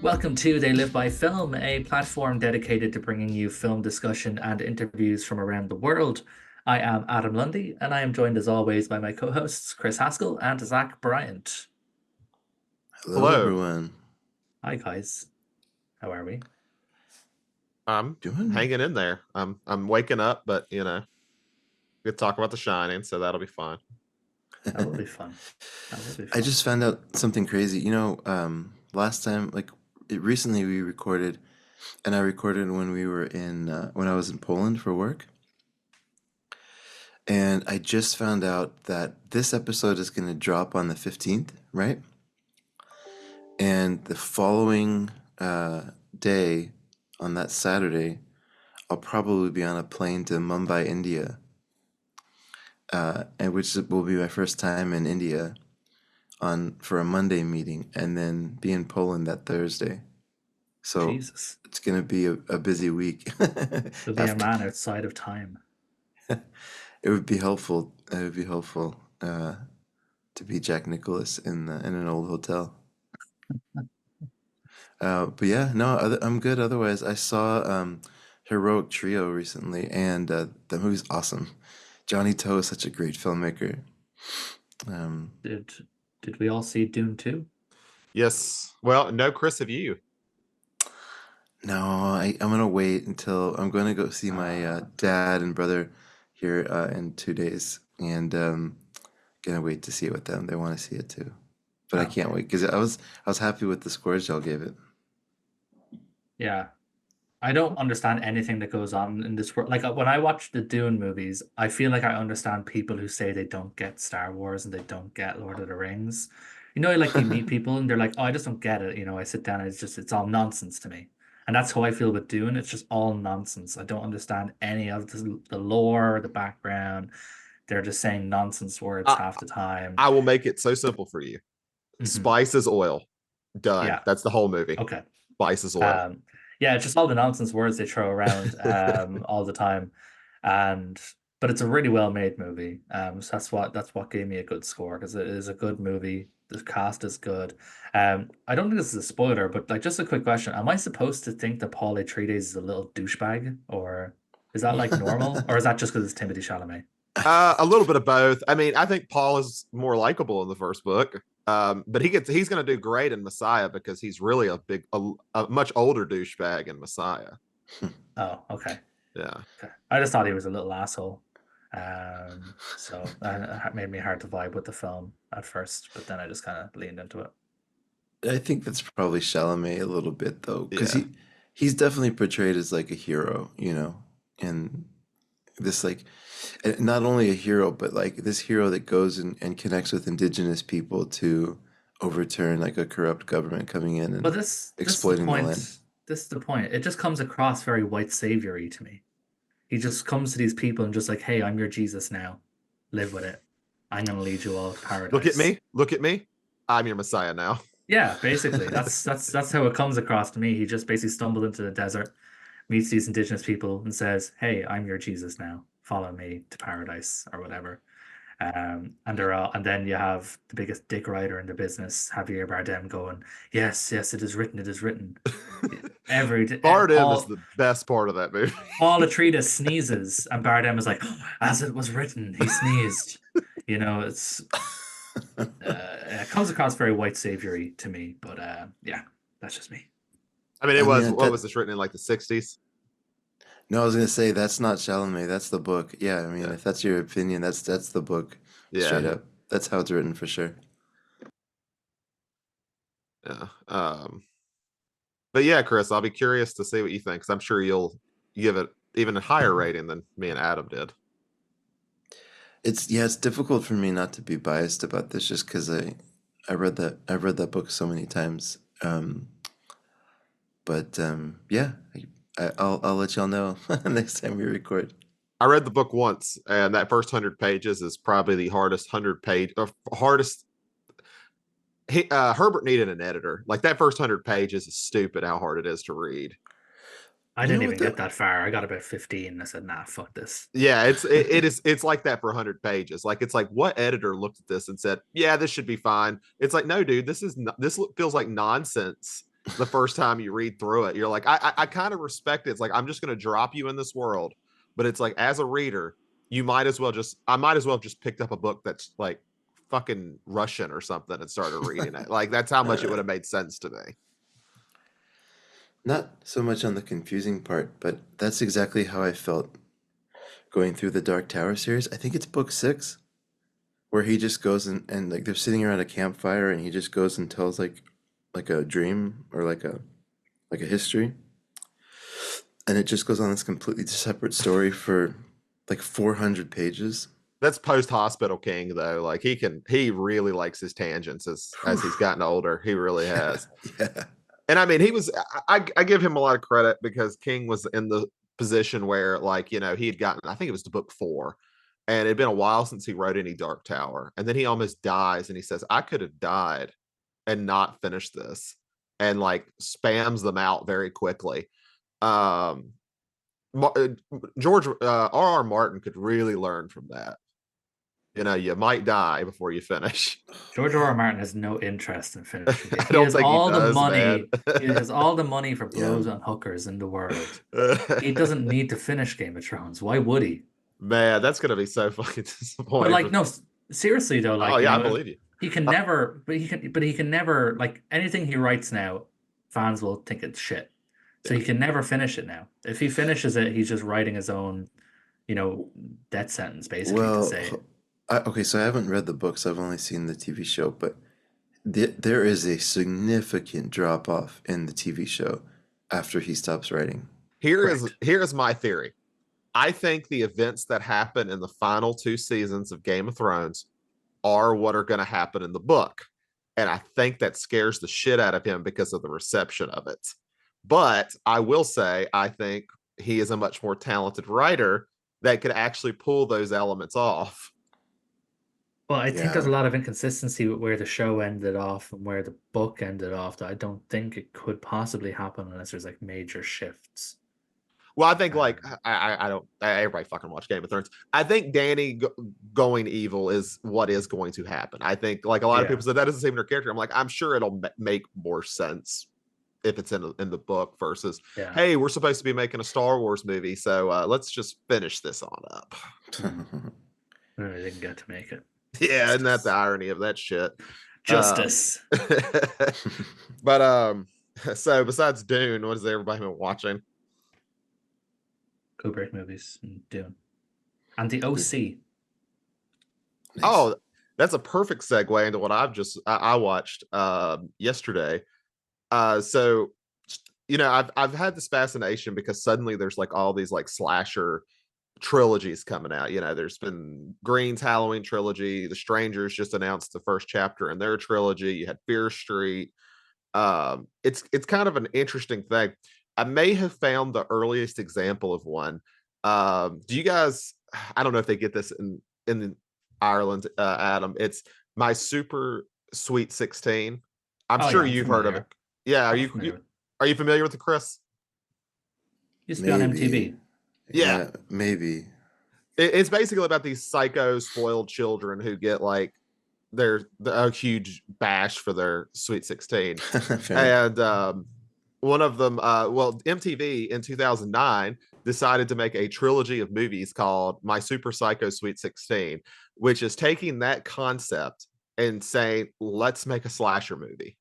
Welcome to They Live by Film, a platform dedicated to bringing you film discussion and interviews from around the world. I am Adam Lundy, and I am joined as always by my co-hosts Chris Haskell and Zach Bryant. Hello, Hello. everyone. Hi guys, how are we? I'm Doing? hanging in there. I'm waking up, but we could talk about The Shining, so that'll be fun. That will be fun. That will be I fun. just found out something crazy. Last time, recently we recorded, and I recorded when we were when I was in Poland for work. And I just found out that this episode is going to drop on the 15th, right? And the following day, on that Saturday, I'll probably be on a plane to Mumbai, India, and which will be my first time in India on for a Monday meeting, and then be in Poland that Thursday. So Jesus, it's gonna be a busy week. you'll be a After man outside of time. it would be helpful. It would be helpful to be Jack Nicholas in an old hotel. But yeah, no, I'm good. Otherwise, I saw Heroic Trio recently, and the movie's awesome. Johnny Toe is such a great filmmaker. Um, Did did we all see Dune 2? Yes. Well, no, Chris, have you? No, I'm gonna wait until I'm gonna go see my dad and brother here in 2 days, and gonna wait to see it with them. They want to see it too, but I can't Okay. wait because I was happy with the scores y'all gave it. Yeah. I don't understand anything that goes on in this world. Like when I watch the Dune movies, I feel like I understand people who say they don't get Star Wars and they don't get Lord of the Rings. Like you meet people and they're like, "Oh, I just don't get it." I sit down and it's all nonsense to me. And that's how I feel with Dune. It's just all nonsense. I don't understand any of the lore, the background. They're just saying nonsense words I, half the time. I will make it so simple for you. Hmm. Spice is oil. Done. Yeah. That's the whole movie. Okay. Spice is oil. Um, yeah, it's just all the nonsense words they throw around all the time, and but it's a really well made movie. So that's what gave me a good score because it is a good movie. The cast is good. I don't think this is a spoiler, but like just a quick question: am I supposed to think that Paul Atreides is a little douchebag, or is that like normal, or is that just because it's Timothy Chalamet? A little bit of both. I mean, I think Paul is more likable in the first book. But he's going to do great in Messiah because he's really a much older douchebag in Messiah. Oh, okay. Yeah. Okay. I just thought he was a little asshole. So it made me hard to vibe with the film at first, but then I just kind of leaned into it. I think that's probably Chalamet a little bit though, because Yeah. he's definitely portrayed as like a hero, and this like not only a hero, but like this hero that goes and connects with indigenous people to overturn like a corrupt government coming in But and this is the exploiting the land. point. This is the point. It just comes across very white saviory to me. He just comes to these people and just like, "Hey, I'm your Jesus now. Live with it. I'm gonna lead you all to Look at paradise." me. Look at me. I'm your Messiah now. Yeah, basically. That's how it comes across to me. He just basically stumbled into the desert, meets these indigenous people, and says, "Hey, I'm your Jesus now. Follow me to paradise or whatever." And then you have the biggest dick rider in the business, Javier Bardem, going, "Yes, yes, it is written. It is written." Bardem is Paul the best part of that movie. Paul Atreides sneezes, and Bardem is like, "As it was written, he sneezed." It's it comes across very white saviory to me, but yeah, that's just me. I mean, it I mean was what that was this written in like the 60s? no, I was gonna say that's not Chalamet, that's the book. Yeah, I mean Yeah. if that's your opinion, that's the book, Yeah. straight up. That's how it's written for sure. Yeah. But yeah, Chris, I'll be curious to see what you think because I'm sure you'll give it even a higher rating than me and Adam did. It's difficult for me not to be biased about this just because I read that book so many times. But yeah, I'll let y'all know next time we record. I read the book once, and that first 100 pages is probably the hardest 100 page or hardest. Herbert needed an editor. Like that first 100 pages is stupid how hard it is to read. I You didn't know what even get the that far. I got about 15. I said, "Nah, fuck this." Yeah, it's like that for 100 pages. Like it's like what editor looked at this and said, "Yeah, this should be fine." It's like, no, dude, this feels like nonsense. the first time you read through it. You're like, I kind of respect it. It's like, I'm just going to drop you in this world. But it's like, as a reader, I might as well have just picked up a book that's like fucking Russian or something and started reading it. Like, that's how much it would have made sense to me. Not so much on the confusing part, but that's exactly how I felt going through the Dark Tower series. I think it's book 6, where he just goes and like they're sitting around a campfire and he just goes and tells like a dream or like a history. And it just goes on this completely separate story for like 400 pages. That's post Hospital King though. Like he really likes his tangents as he's gotten older. He really has. Yeah. And I mean, I give him a lot of credit because King was in the position where, like, you know, he had gotten, I think it was to book 4, and it had been a while since he wrote any Dark Tower. And then he almost dies, and he says, I could have died and not finished this, and like spams them out very quickly. Um, George R.R. Martin could really learn from that. You know, you might die before you finish. George R. R. Martin has no interest in finishing it. I don't think he does, money. man. He has all the money for Yeah. blows on hookers in the world. He doesn't need to finish Game of Thrones. Why would he? Man, that's gonna be so fucking disappointing. But like, no, seriously though, like, oh yeah, you I know, believe you. he can never, but he can never, like, anything he writes now, fans will think it's shit. So he can never finish it now. If he finishes it, he's just writing his own, you know, death sentence basically to Well, say it. okay, so I haven't read the books. I've only seen the TV show, but there is a significant drop off in the TV show after he stops writing. Here Correct. is my theory. I think the events that happen in the final 2 seasons of Game of Thrones are what are going to happen in the book. And I think that scares the shit out of him because of the reception of it. But I will say, I think he is a much more talented writer that could actually pull those elements off. Well, I think there's a Yeah. lot of inconsistency with where the show ended off and where the book ended off that I don't think it could possibly happen unless there's like major shifts. Well, I think like I don't everybody fucking watch Game of Thrones. I think Danny going evil is what is going to happen. I think like a lot of people said that doesn't seem their character. I'm like, I'm sure it'll make more sense if it's in the book versus hey, we're supposed to be making a Star Wars movie, so let's just finish this on up. I didn't get to make it. Yeah, isn't that the irony of that shit? Justice. But so besides Dune, what has everybody been watching? Kubrick movies and Dune. And the OC. Nice. Oh, that's a perfect segue into what I watched yesterday. So you know, I've had this fascination because suddenly there's like all these like slasher trilogies coming out. You know, there's been Green's Halloween trilogy, The Strangers just announced the first chapter in their trilogy. You had Fear Street. It's kind of an interesting thing. I may have found the earliest example of one. Do you guys? I don't know if they get this in Ireland, Adam. It's My Super Sweet 16. I'm sure you've heard of it. Yeah, are you familiar with the Chris? Used to be on MTV. Yeah, maybe. It's basically about these psycho spoiled children who get like a huge bash for their Sweet 16. And one of them, MTV in 2009 decided to make a trilogy of movies called My Super Psycho Sweet 16, which is taking that concept and saying, let's make a slasher movie.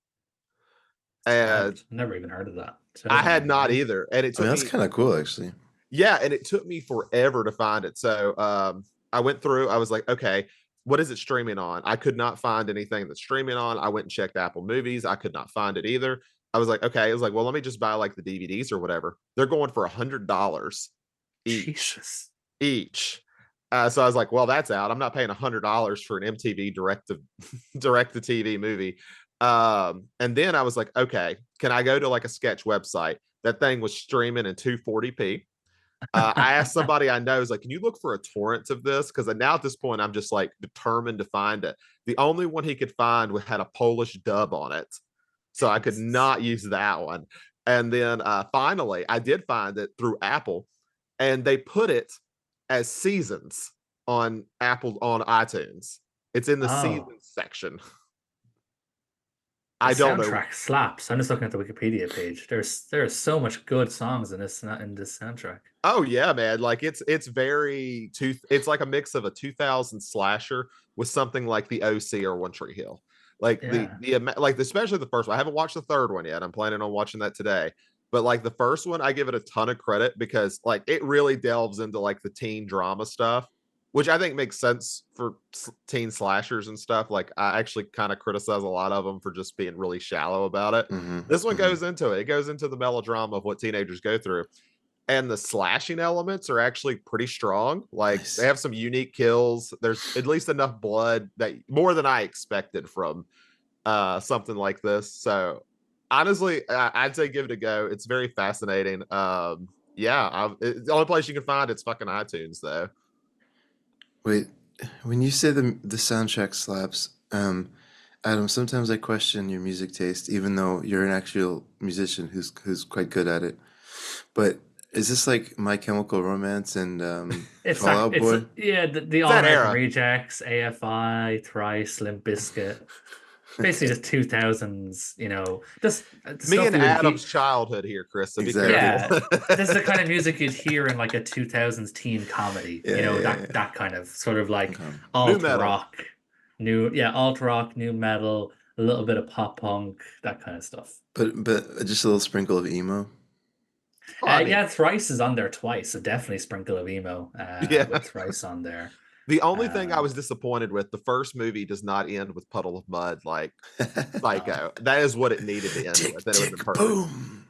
And I've never even heard of that. So I had not either. And it took that's kind of cool, actually. Yeah, and it took me forever to find it. So I went through, I was like, okay, what is it streaming on? I could not find anything that's streaming on. I went and checked Apple Movies. I could not find it either. I was like, okay. I was like, well, let me just buy like the DVDs or whatever. They're going for $100 each. So I was like, well, that's out. I'm not paying $100 for an MTV direct to TV movie. And then I was like, okay, can I go to like a sketch website? That thing was streaming in 240p. I asked somebody I know, is like, can you look for a torrent of this? Because now at this point, I'm just like determined to find it. The only one he could find had a Polish dub on it. So I could not use that one. And then finally, I did find it through Apple, and they put it as seasons on Apple on iTunes. It's in the seasons section. The I don't know. soundtrack slaps. I'm just looking at the Wikipedia page. There's so much good songs in this soundtrack. Oh yeah, man. Like it's very it's like a mix of a 2000 slasher with something like the OC or One Tree Hill. Like Yeah. like especially the first one. I haven't watched the third one yet. I'm planning on watching that today. But like the first one, I give it a ton of credit because like it really delves into like the teen drama stuff, which I think makes sense for teen slashers and stuff. Like I actually kind of criticize a lot of them for just being really shallow about it. Mm-hmm, This one mm-hmm. goes into it. It goes into the melodrama of what teenagers go through, and the slashing elements are actually pretty strong. Like they Nice. have some unique kills. There's at least enough blood that more than I expected from something like this. So honestly, I'd say give it a go. It's very fascinating. Yeah, the only place you can find it's fucking iTunes though. Wait, when you say the soundtrack slaps, Adam, sometimes I question your music taste, even though you're an actual musician who's quite good at it. But is this like My Chemical Romance and It's Fall like Out Boy? the It's All that American era. Rejects, AFI, Thrice, Limp Bizkit. Basically just 2000s, just the Me stuff and we would Adam's hear. childhood here, Chris. So be Exactly. careful. Yeah, this is the kind of music you'd hear in like a 2000s teen comedy, Yeah, yeah, yeah, that yeah. that kind of sort of like Okay. New alt metal. rock, alt rock, new metal, a little bit of pop punk, that kind of stuff. But just a little sprinkle of emo. Oh, I mean, Yeah, Thrice is on there twice, so definitely sprinkle of emo yeah. with Thrice on there. The only thing I Um, was disappointed with, the first movie does not end with Puddle of Mud like no. Psycho. That is what it needed to end Tick with, and it would have tick been perfect. boom.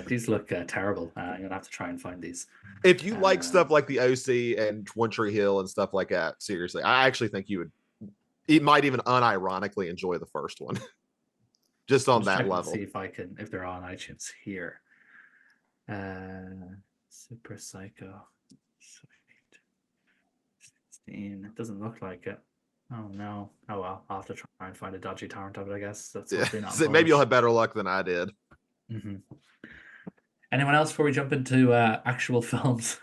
These look terrible. You're gonna have to try and find these. If you like Uh, stuff like the OC and One Tree Hill and stuff like that, seriously, I actually think you would. It might even unironically enjoy the first one, just I'm on just that checking to see level. if they're on iTunes here. Super Psycho. Sweet. 16. It doesn't look like it. Oh no. Oh well. I'll have to try and find a dodgy torrent of it, I guess. That's Yeah, hopefully not in so maybe you'll Polish. have better luck than I did. Hmm. Anyone else before we jump into actual films?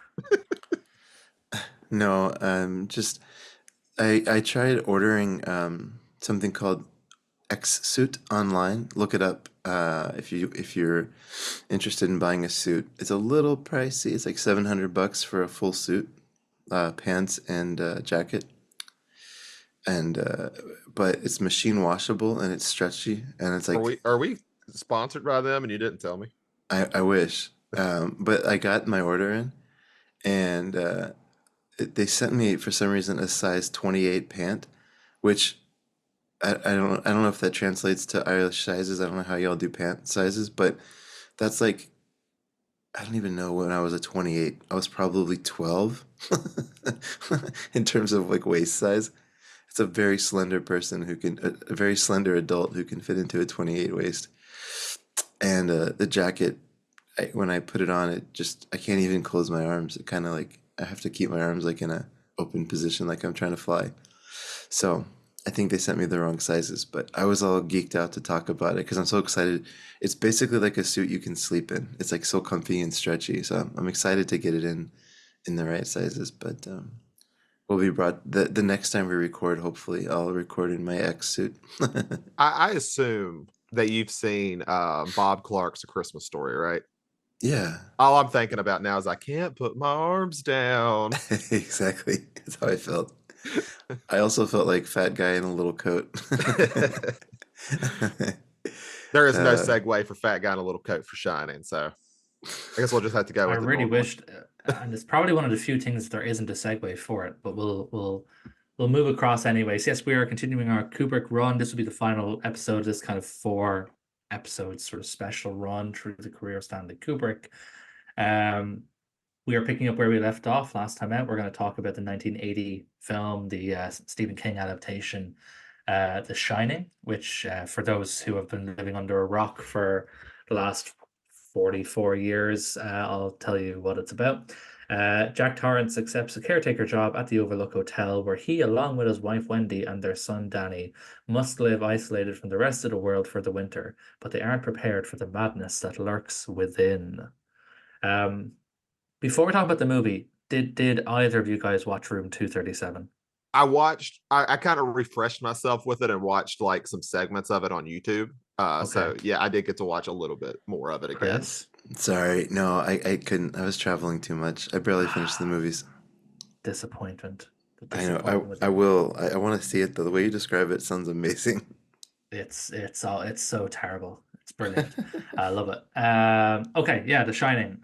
No, just I tried ordering something called X Suit online. Look it up if you're interested in buying a suit. It's a little pricey. It's like $700 for a full suit, pants and jacket. And but it's machine washable and it's stretchy and it's Are like we sponsored by them and you didn't tell me? I wish. But I got my order in and they sent me for some reason a size 28 pant, which I don't know if that translates to Irish sizes. I don't know how y'all do pant sizes, but that's like I don't even know when I was a 28. I was probably 12 in terms of like waist size. It's a very slender person who can a very slender adult who can fit into a 28 waist. And the jacket when I put it on, it just I can't even close my arms. It kind of like I have to keep my arms like in a open position like I'm trying to fly. So I think they sent me the wrong sizes, but I was all geeked out to talk about it because I'm so excited. It's basically like a suit you can sleep in. It's like so comfy and stretchy. So I'm excited to get it in the right sizes. But we'll be brought the next time we record. Hopefully, I'll record in my X suit. I assume that you've seen Bob Clark's A Christmas Story, right? Yeah, All I'm thinking about now is I can't put my arms down. exactly. That's how I felt. I also felt like fat guy in a little coat. There is no uh, segue for fat guy in a little coat for Shining, so I guess we'll just have to go I with it really normally. wished, and it's probably one of the few things there isn't a segue for it, but we'll move across anyways. Yes, we are continuing our Kubrick run. This will be the final episode of this kind of 4 episode sort of special run through the career of Stanley Kubrick. Um, we are picking up where we left off last time out. We're going to talk about the 1980 film, the Stephen King adaptation, The Shining, which for those who have been living under a rock for the last 44 years, I'll tell you what it's about. Jack Torrance accepts a caretaker job at the Overlook Hotel, where he, along with his wife Wendy and their son Danny, must live isolated from the rest of the world for the winter, but they aren't prepared for the madness that lurks within. Um, Before we talk about the movie, did either of you guys watch Room 237? I kind of refreshed myself with it and watched like some segments of it on YouTube. So Okay. yeah, I did get to watch a little bit more of it again. Chris, Sorry, no, I couldn't. I was traveling too much. I barely finished the movies. disappointment. The I know. disappointment was I immense. will. I want to see it though. The way you describe it sounds amazing. It's so terrible. It's brilliant. I love it. Okay, yeah, The Shining.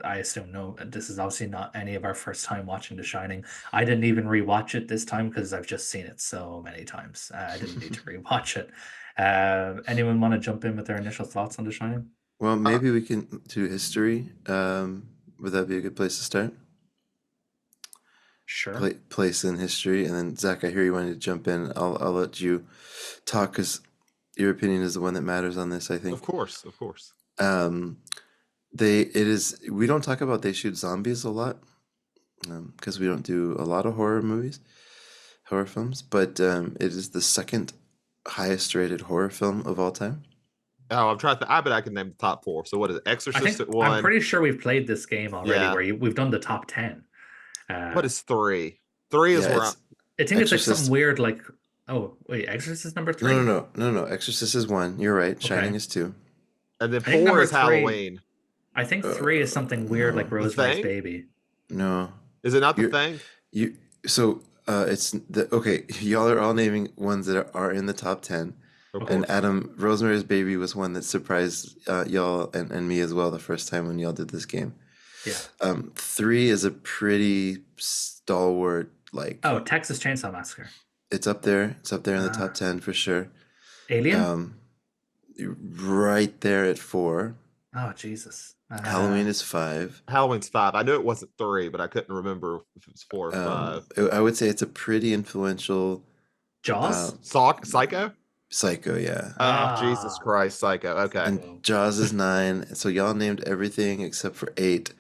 I assume no, this is obviously not any of our first time watching The Shining. I didn't even rewatch it this time because I've just seen it so many times. I didn't need to rewatch it. Anyone want to jump in with their initial thoughts on The Shining? Well, Uh, maybe we can do history. Would that be a good place to start? Sure. Place in history, and then Zach, I hear you wanted to jump in. I'll let you talk because your opinion is the one that matters on this. I of think. course, of course. Um, we don't talk about They Shoot Zombies a lot because we don't do a lot of horror films, but it is the second highest rated horror film of all time. Oh, I'm trying to. I bet I can name the top four. So what is it? I Exorcist think at I'm one. pretty sure we've played this game already Yeah. where we've done the top 10. What Uh, is three? Three is Yeah, where I'm. it's I think it's like something Exorcist. weird like, oh, wait, Exorcist is number three? No. Exorcist is one. You're right. Shining Okay. is two. And then I think four number is three, Halloween. I think three is something weird like No, The Rosemary's Thing? Baby. no. Is it not the You're Thing? you. So it's the okay. Y'all are all naming ones that are in the top 10. Of And course. Adam, Rosemary's Baby was one that surprised y'all and me as well the first time when y'all did this game. Yeah. Three is a pretty stalwart, like Oh, Texas Chainsaw Massacre. it's up there. It's up there in the top Uh, 10 for sure. Alien? Um, right there at four. Oh, Jesus. Halloween is five. Halloween's five. I knew it wasn't three, but I couldn't remember if it was four or five. I would say it's a pretty influential Jaws? Psycho? Psycho, yeah. Oh, Jesus Ah, Christ, Psycho. Okay. And Psycho. Jaws is nine. So y'all named everything except for eight,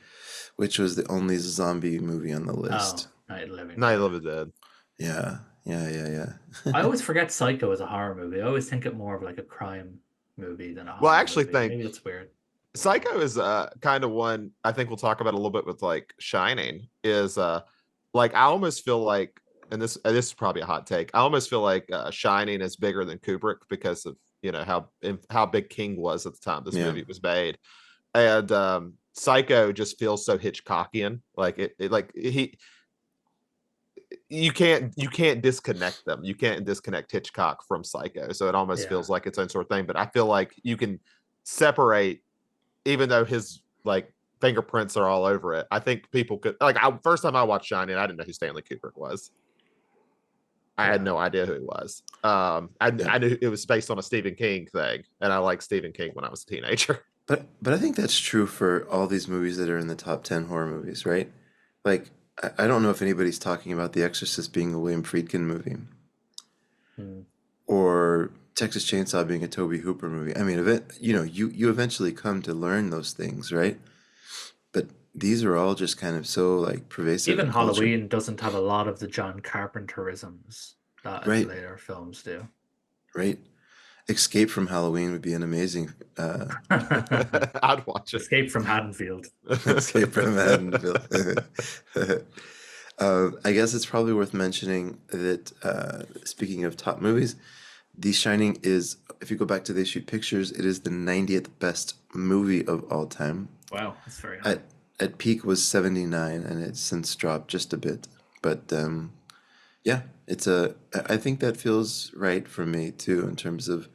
which was the only zombie movie on the list. Oh, Night of the Living Night Dead. of the Dead. Yeah, yeah. I always forget Psycho is a horror movie. I always think it more of like a crime movie than a Well, I horror actually movie. think Maybe that's weird. Psycho is kind of one I think we'll talk about a little bit with like Shining is like I almost feel like and this is probably a hot take. I almost feel like Shining is bigger than Kubrick because of how big King was at the time this Yeah. movie was made. And Psycho just feels so Hitchcockian. Like it like he you can't disconnect them. You can't disconnect Hitchcock from Psycho. So it almost Yeah. feels like its own sort of thing. But I feel like you can separate, even though his like fingerprints are all over it. I think people could like first time I watched Shining, I didn't know who Stanley Kubrick was. I had Yeah. no idea who he was. I knew it was based on a Stephen King thing, and I liked Stephen King when I was a teenager. But I think that's true for all these movies that are in the top 10 horror movies, right? Like I don't know if anybody's talking about The Exorcist being a William Friedkin movie Hmm. or Texas Chainsaw being a Tobe Hooper movie. I mean, you eventually come to learn those things, right? But these are all just kind of so like pervasive Even in culture, Halloween doesn't have a lot of the John Carpenterisms that right? later films do. Right. Escape from Halloween would be an amazing I'd watch it. Escape from Haddonfield. Escape from Haddonfield. I guess it's probably worth mentioning that speaking of top movies, The Shining is, if you go back to They Shoot Pictures, it is the 90th best movie of all time. Wow, that's very high. At peak was 79, and it's since dropped just a bit. But yeah, I think that feels right for me too in terms of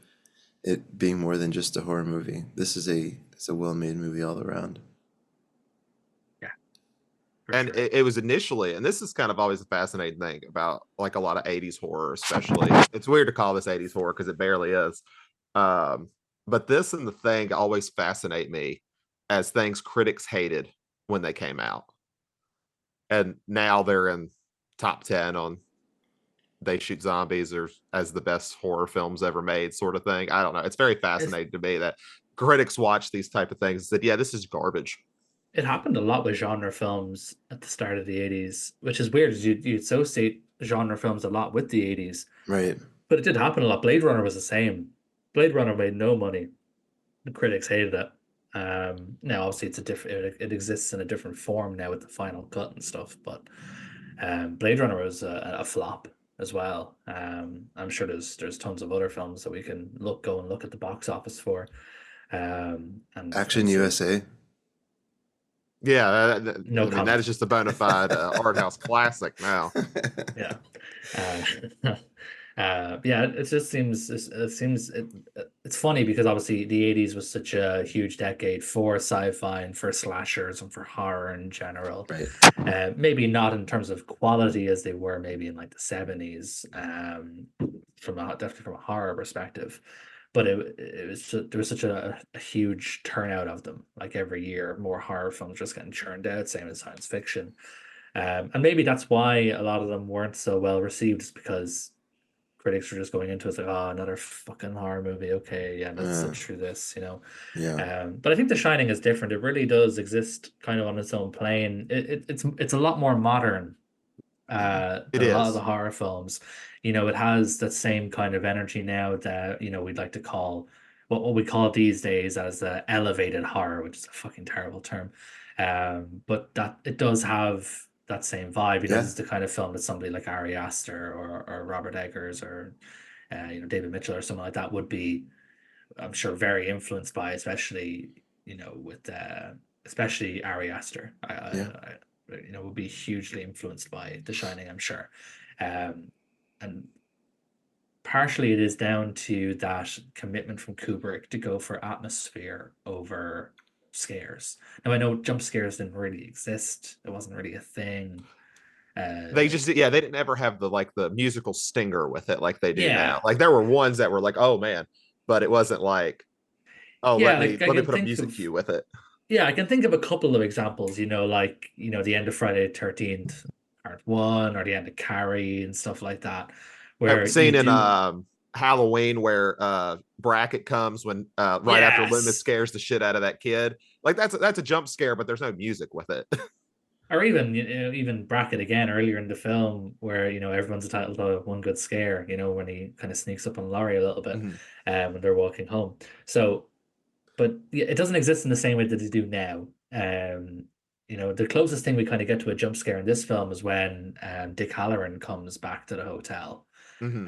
it being more than just a horror movie. It's a well-made movie all around. For And sure. it was initially, and this is kind of always a fascinating thing about like a lot of 80s horror, especially. It's weird to call this 80s horror because it barely is. But this and The Thing always fascinate me as things critics hated when they came out. And now they're in top 10 on They Shoot Zombies or as the best horror films ever made, sort of thing. I don't know. It's very fascinating to me that critics watch these type of things and said, yeah, this is garbage. It happened a lot with genre films at the start of the 80s, which is weird. You associate genre films a lot with the 80s, Right. but it did happen a lot. Blade Runner was the same. Blade Runner made no money. The critics hated it. Now, obviously, it's a different. It exists in a different form now with the final cut and stuff. But Blade Runner was a flop as well. I'm sure there's tons of other films that we can go and look at the box office for, and Action sort of USA. Yeah, no I mean that is comment. just a bona fide art house classic now. Yeah. Uh, yeah, it just seems it's funny because obviously the 80s was such a huge decade for sci-fi and for slashers and for horror in general. Right. Maybe not in terms of quality as they were maybe in like the 70s, definitely from a horror perspective. But there was such a huge turnout of them. Like every year, more horror films just getting churned out, same as science fiction. And maybe that's why a lot of them weren't so well received, is because critics were just going into it like, oh, another fucking horror movie. Okay, yeah, let's sit Uh, through this, you know. yeah. But I think The Shining is different. It really does exist kind of on its own plane. It's a lot more modern It than a lot of the is. horror films. You know, it has that same kind of energy now that, you know, we'd like to call what we call these days as elevated horror, which is a fucking terrible term. But that it does have that same vibe. You know, this Yeah. is the kind of film that somebody like Ari Aster or Robert Eggers or you know, David Mitchell or someone like that would be, I'm sure, very influenced by, especially, you know, with especially Ari Aster. Yeah. You know, would be hugely influenced by The Shining, I'm sure. And partially it is down to that commitment from Kubrick to go for atmosphere over scares. Now I know jump scares didn't really exist; it wasn't really a thing. They Uh, just yeah, they didn't ever have the like the musical stinger with it like they do now. yeah, Like there were ones that were like, oh man, but it wasn't like, oh, yeah. Like let me put a music cue with it. I can think of a couple of examples. You know, like, you know, the end of Friday the 13th, Part One, or the end of Carrie and stuff like that, Have where you seen in do. Halloween where Brackett comes when right after Loomis Yes. scares the shit out of that kid. Like that's a jump scare, but there's no music with it. Or even, you know, even Brackett again earlier in the film, where, you know, everyone's entitled to one good scare. You know, when he kind of sneaks up on Laurie a little bit, Mhm. when they're walking home. So, but yeah, it doesn't exist in the same way that they do now. You know, the closest thing we kind of get to a jump scare in this film is when Dick Halloran comes back to the hotel, Mhm.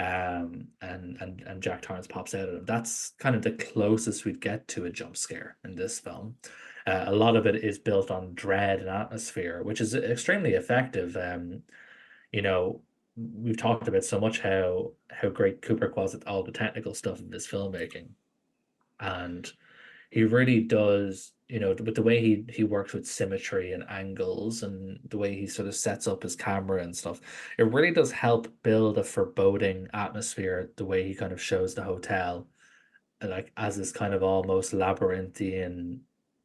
and Jack Torrance pops out of him. That's kind of the closest we'd get to a jump scare in this film. A lot of it is built on dread and atmosphere, which is extremely effective. You know, we've talked about so much how great Kubrick was at all the technical stuff of his filmmaking, and he really does, you know, with the way he works with symmetry and angles and the way he sort of sets up his camera and stuff. It really does help build a foreboding atmosphere, the way he kind of shows the hotel, like as this kind of almost labyrinthian,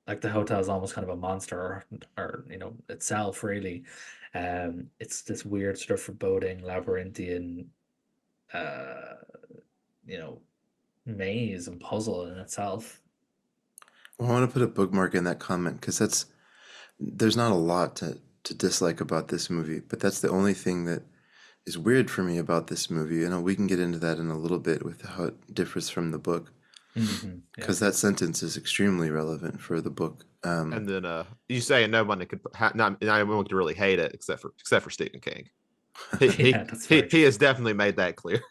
like the hotel is almost kind of a monster, or you know, itself really. It's this weird sort of foreboding labyrinthian, uh, you know, maze and puzzle in itself. Well, I want to put a bookmark in that comment because there's not a lot to dislike about this movie, but that's the only thing that is weird for me about this movie. And we can get into that in a little bit with how it differs from the book, Yeah. because that sentence is extremely relevant for the book. And then you say no one could not one could really hate it except for Stephen King. He Yeah, he that's he, very he true. has definitely made that clear.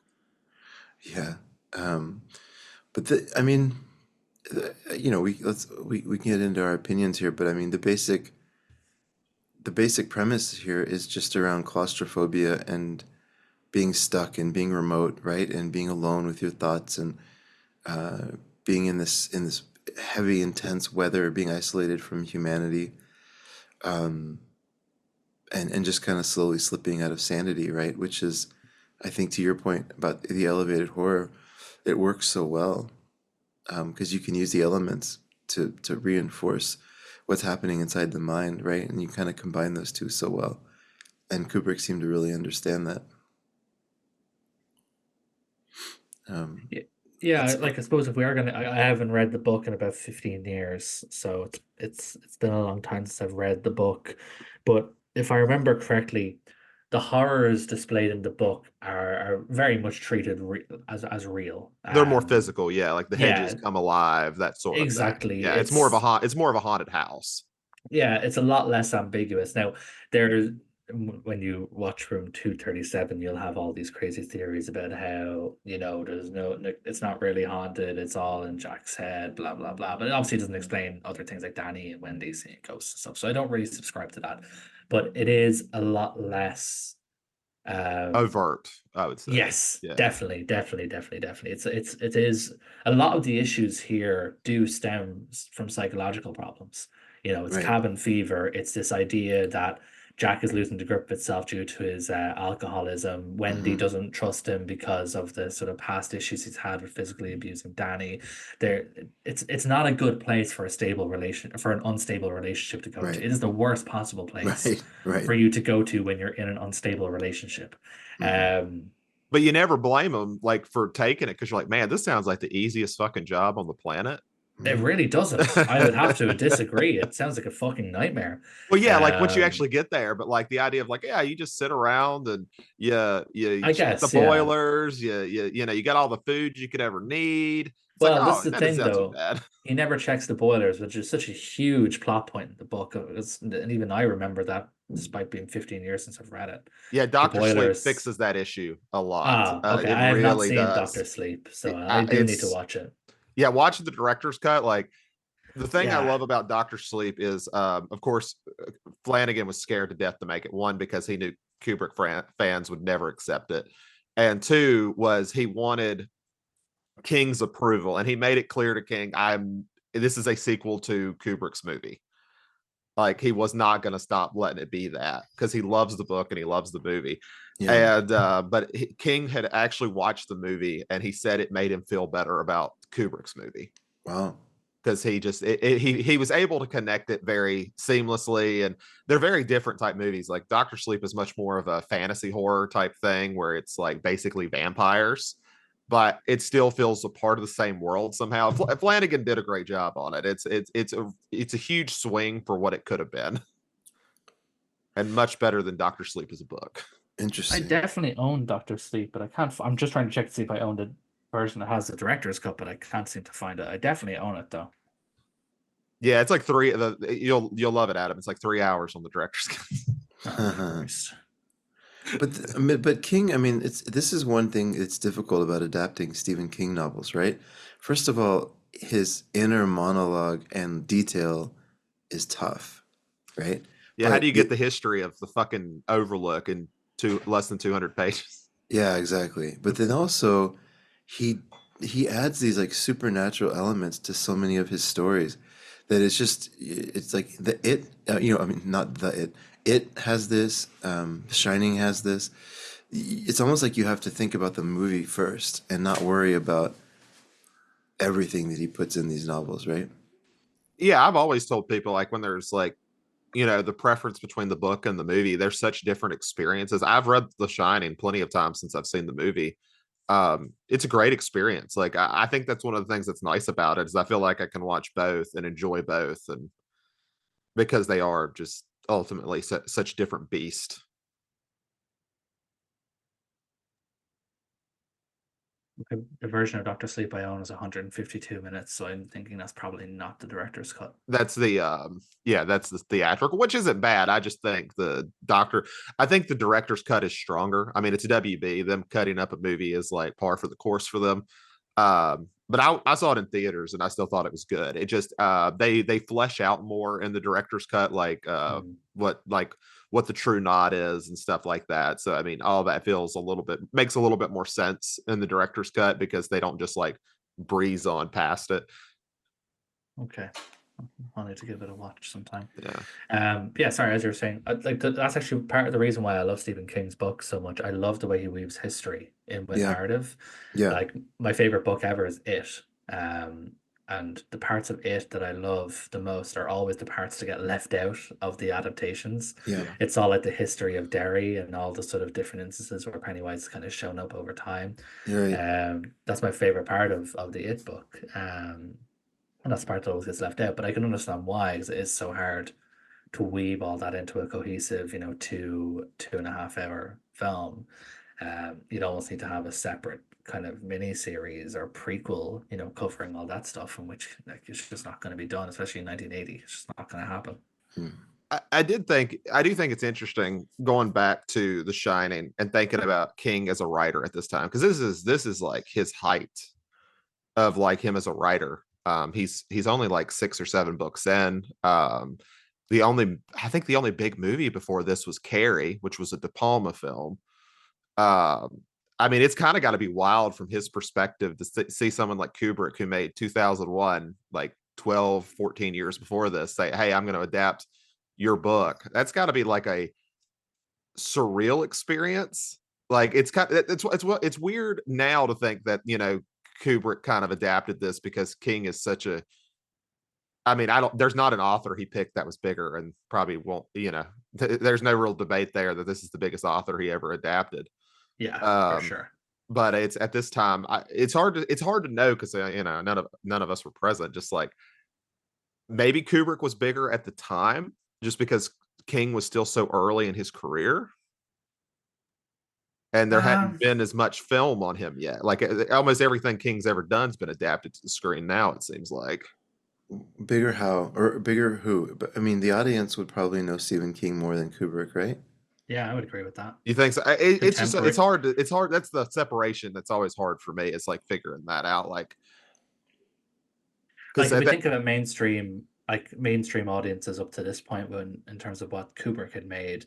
Yeah. But I mean, you know, we can get into our opinions here, but I mean, the basic premise here is just around claustrophobia and being stuck and being remote, right? And being alone with your thoughts and uh, being in this heavy, intense weather, being isolated from humanity, um, and just kind of slowly slipping out of sanity, right? Which is, I think, to your point about the elevated horror, it works so well because you can use the elements to reinforce what's happening inside the mind, right? And you kind of combine those two so well. And Kubrick seemed to really understand that. Um, Yeah, yeah. that's Like I suppose if we are gonna, I haven't read the book in about 15 years, so it's been a long time since I've read the book. But if I remember correctly, the horrors displayed in the book are very much treated as real. They're more physical, yeah, like the hedges Yeah, come alive, that sort of thing. exactly. Yeah, it's more of a haunted house. Yeah, it's a lot less ambiguous now. There's when you watch Room 237, you'll have all these crazy theories about how, there's it's not really haunted, it's all in Jack's head, blah, blah, blah. But it obviously doesn't explain other things like Danny and Wendy seeing ghosts and stuff. So I don't really subscribe to that. But it is a lot less. Overt, I would say. Yes, Yeah. definitely, definitely, definitely, definitely. It is a lot of the issues here do stem from psychological problems. It's Right. cabin fever. It's this idea that Jack is losing the grip of itself due to his alcoholism. Wendy Mm-hmm. doesn't trust him because of the sort of past issues he's had with physically abusing Danny. There, it's not a good place for an unstable relationship to go to. Right. It is the worst possible place Right. Right. for you to go to when you're in an unstable relationship. Mm-hmm. But you never blame them like for taking it because you're like, man, this sounds like the easiest fucking job on the planet. It really doesn't. I would have to disagree. It sounds like a fucking nightmare. Well, yeah, like once you Um, actually get there, but like the idea of like, yeah, you just sit around and you I check the guess, yeah. boilers, you got all the food you could ever need. It's like, Well, this oh, is the that doesn't thing, sound too though. bad. He never checks the boilers, which is such a huge plot point in the book. And even I remember that, despite being 15 years since I've read it. Yeah, The Doctor Sleep boilers. fixes that issue a lot. Ah, okay. It I have not really seen does. Doctor Sleep, so I do need to It's watch it. yeah, watching the director's cut, like the thing I Yeah. love about Doctor Sleep is, of course, Flanagan was scared to death to make it. One, because he knew Kubrick fans would never accept it, and two was he wanted King's approval, and he made it clear to King, This is a sequel to Kubrick's movie. Like he was not going to stop letting it be that because he loves the book and he loves the movie. Yeah. And but King had actually watched the movie and he said it made him feel better about Kubrick's movie Wow. because he was able to connect it very seamlessly, and they're very different type movies. Like Doctor Sleep is much more of a fantasy horror type thing where it's like basically vampires, but it still feels a part of the same world somehow. Flanagan did a great job on it. It's a huge swing for what it could have been, and much better than Doctor Sleep as a book. I Interesting. definitely own Doctor Sleep, but I can't. I'm just trying to check to see if I own the version that has the director's cut, but I can't seem to find it. I definitely own it, though. Yeah, it's like you'll love it, Adam. It's like 3 hours on the director's cut. Oh, Christ. But King, I mean, this is one thing that's difficult about adapting Stephen King novels, right? First of all, his inner monologue and detail is tough, right? Yeah, how do But you get the history of the fucking Overlook in less than 200 pages? yeah, exactly. But then also, he he adds these like supernatural elements to so many of his stories that it's like I mean, not the it has this, Shining has this. It's almost like you have to think about the movie first and not worry about everything that he puts in these novels, right? Yeah, I've always told people like when there's like the preference between the book and the movie, there's such different experiences. I've read The Shining plenty of times since I've seen the movie. It's a great experience. Like I think that's one of the things that's nice about it is I feel like I can watch both and enjoy both, and because they are just ultimately such different beasts. The version of Doctor Sleep I own is 152 minutes, so I'm thinking that's probably not the director's cut. That's the that's the theatrical, which isn't bad. I just think I think the director's cut is stronger. I mean, it's a WB. Them cutting up a movie is like par for the course for them. But I saw it in theaters and I still thought it was good. It just they flesh out more in the director's cut, like what the true knot is and stuff like that. So I mean, all that makes a little bit more sense in the director's cut because they don't just like breeze on past it. Okay. I'll need to give it a watch sometime. Yeah. Yeah, sorry, as you were saying, that's actually part of the reason why I love Stephen King's books so much. I love the way he weaves history in with Yeah, narrative. yeah, Like my favorite book ever is It. And the parts of It that I love the most are always the parts that get left out of the adaptations. yeah. Yeah. It's all like the history of Derry and all the sort of different instances where Pennywise has kind of shown up over time. You're right. That's my favorite part of the It book. And that's the part that always gets left out, but I can understand why, because it is so hard to weave all that into a cohesive, 2.5 hour film. You'd almost need to have a separate kind of mini series or prequel, covering all that stuff, in which like it's just not going to be done, especially in 1980. It's just not going to happen. Hmm. I do think it's interesting going back to The Shining and thinking about King as a writer at this time, because this is like his height of like him as a writer. He's only like 6 or 7 books in. I think the only big movie before this was Carrie, which was a De Palma film. Um, I mean, it's kind of got to be wild from his perspective to see someone like Kubrick, who made 2001, like 12, 14 years before this, say, "Hey, I'm going to adapt your book." That's got to be like a surreal experience. Like it's weird now to think that, Kubrick kind of adapted this because King is such a, I mean, I don't, there's not an author he picked that was bigger, and probably won't, there's no real debate there that this is the biggest author he ever adapted. Yeah, for Um, sure. but it's at this time, it's hard to know, because none of us were present. Just like maybe Kubrick was bigger at the time, just because King was still so early in his career, and there hadn't Um, been as much film on him yet. Like almost everything King's ever done's been adapted to the screen now, it seems like. Bigger how or bigger who? But I mean, the audience would probably know Stephen King more than Kubrick, right? yeah, I would agree with that. You think so? It's just Contemporary. it's hard. That's the separation that's always hard for me. It's like figuring that out, like, Like because if we think of a mainstream audiences up to this point, when in terms of what Kubrick had made,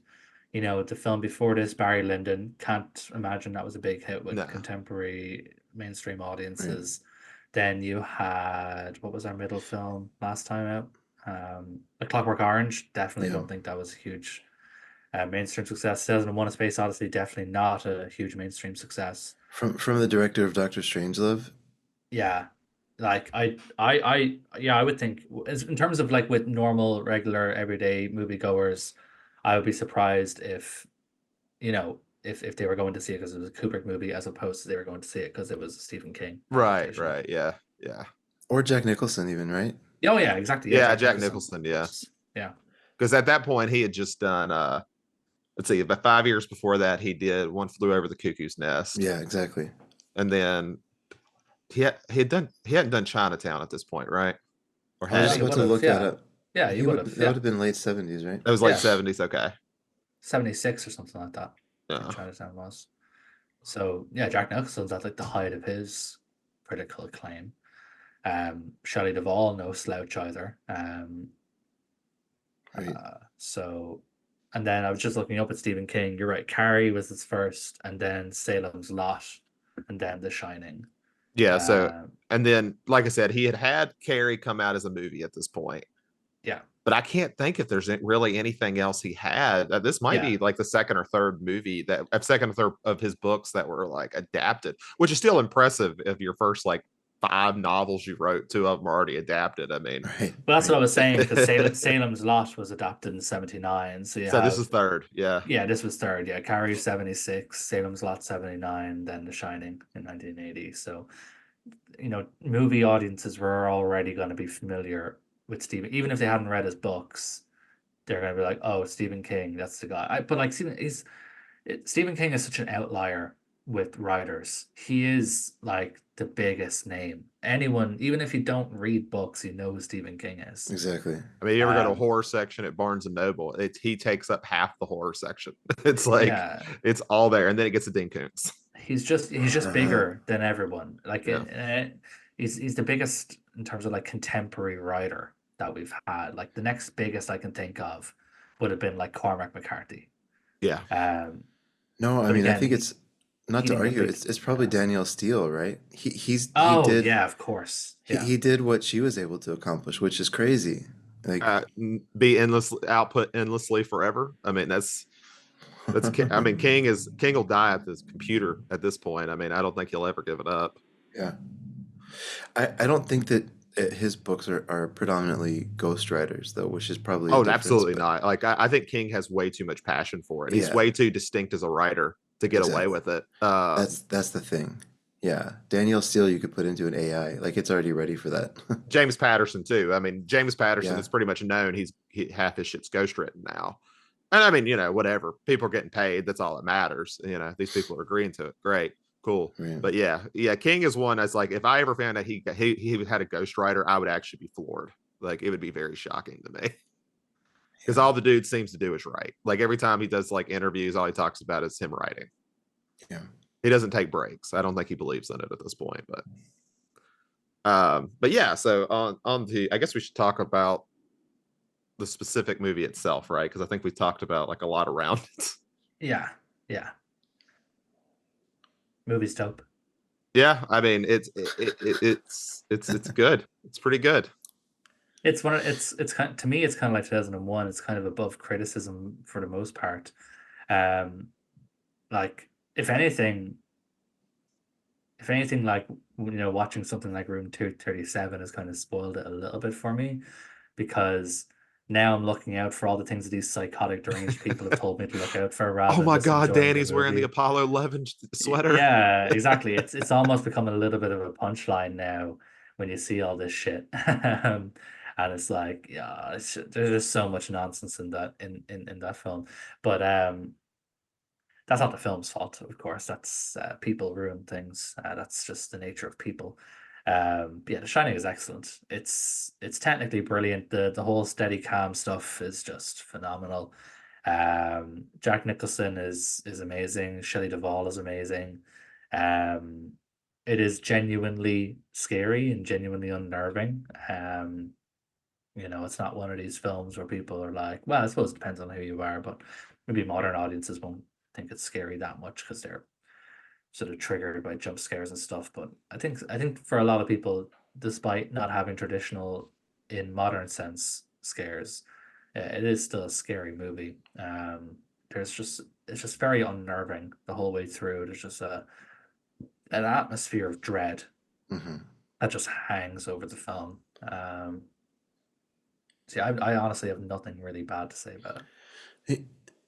the film before this, Barry Lyndon, can't imagine that was a big hit with no, contemporary mainstream Right. audiences. Then you had, what was our middle film last time out? A Clockwork Orange. Definitely Yeah. don't think that was a huge mainstream success. 2001: A Space Odyssey, definitely not a huge mainstream success. From the director of Doctor Strangelove. Yeah, like yeah, I would think in terms of like with normal, regular, everyday moviegoers, I would be surprised if if they were going to see it because it was a Kubrick movie, as opposed to they were going to see it because it was a Stephen King right, adaptation. right, yeah, yeah, Or Jack Nicholson, even, right? Oh yeah, exactly. Yeah, yeah. Jack Jack Nicholson, Nicholson, of yeah, course. Yeah. because at that point he had just done. Let's see, about 5 years before that, he did One Flew Over the Cuckoo's Nest, Yeah, exactly. and then he hadn't done Chinatown at this point, right? Or I was had just You he? about would to have, look that yeah, up. yeah, you He would would have, that would yeah, have been late 70s, right? That was late yeah, 70s. Okay, 76 or something like that. I think yeah, Chinatown was. So yeah, Jack Nicholson's at like the height of his critical acclaim. Shelley Duvall, no slouch either. Right. So, and then I was just looking up at Stephen King. You're right. Carrie was his first, and then Salem's Lot, and then The Shining. yeah. So, Uh, and then, like I said, he had Carrie come out as a movie at this point, yeah, but I can't think if there's really anything else he had. This might yeah, be like the second or third movie second or third of his books that were like adapted, which is still impressive. If your first like 5 novels you wrote, 2 of them are already adapted. I mean, Right. but that's what I Right. was saying because Salem's Lot was adapted in '79. So you so this is have, third. Yeah, yeah, this was third. Yeah, Carrie '76, Salem's Lot '79, then The Shining in 1980. So movie audiences were already going to be familiar with Stephen, even if they hadn't read his books. They're going to be like, "Oh, it's Stephen King. That's the guy." But like Stephen King is such an outlier with writers. He is like the biggest name. Anyone, even if you don't read books, you know who Stephen King is. Exactly. I mean, you ever go to a Um, horror section at Barnes and Noble? He takes up half the horror section. It's like yeah, it's all there, and then it gets to Dean Koontz. he's just bigger than everyone. Like Yeah, he's the biggest in terms of like contemporary writer that we've had. Like the next biggest I can think of would have been like Cormac McCarthy. yeah. Um, No, I but mean, I again, think he it's not he to didn't get argue. big. It's probably Yeah. Danielle Steele, right? He Oh did yeah, of course. he, Yeah. he did what she was able to accomplish, which is crazy. Like, Be endless output endlessly forever. I mean, I mean, King will die at this computer at this point. I mean, I don't think he'll ever give it up. yeah. I don't think that his books are predominantly ghostwriters though, which is probably a Oh, difference. absolutely But not. Like I think King has way too much passion for it. He's yeah, way too distinct as a writer to get away exactly. with it. That's the thing. Yeah, Danielle Steele you could put into an AI, like it's already ready for that. James Patterson too. I mean, James Patterson Yeah, is pretty much known. Half his shit's ghostwritten now. And I mean, whatever. People are getting paid. That's all that matters. These people are agreeing to it. Great, cool. right. But yeah, yeah. King is one that's like, if I ever found out he had a ghostwriter, I would actually be floored. Like it would be very shocking to me. because all the dude seems to do is write. Like every time he does like interviews, all he talks about is him writing. Yeah. He doesn't take breaks. I don't think he believes in it at this point, but yeah. So on the, I guess we should talk about the specific movie itself, right? Because I think we talked about like a lot around it. Yeah, yeah. Movie's dope. Yeah, I mean it's good. It's pretty good. It's one of it's kind to me it's kind of like 2001. It's kind of above criticism for the most part. Um, like if anything, like watching something like Room 237 has kind of spoiled it a little bit for me because now I'm looking out for all the things that these psychotic deranged people have told me to look out for Oh rather than my just God, enjoying the Danny's wearing the movie. Apollo 11 sweater. Yeah, exactly. It's almost become a little bit of a punchline now when you see all this shit. And it's like, yeah, there's just so much nonsense in that in that film. But that's not the film's fault, of course. That's people ruin things. That's just the nature of people. But yeah, The Shining is excellent. It's technically brilliant. The whole steady cam stuff is just phenomenal. Jack Nicholson is amazing. Shelley Duvall is amazing. Um, it is genuinely scary and genuinely unnerving. It's not one of these films where people are like, well, I suppose it depends on who you are, but maybe modern audiences won't think it's scary that much because they're sort of triggered by jump scares and stuff. But I think for a lot of people, despite not having traditional in modern sense scares, it is still a scary movie. There's just it's just very unnerving the whole way through. There's just an atmosphere of dread Hmm. that just hangs over the film. See, I honestly have nothing really bad to say about it.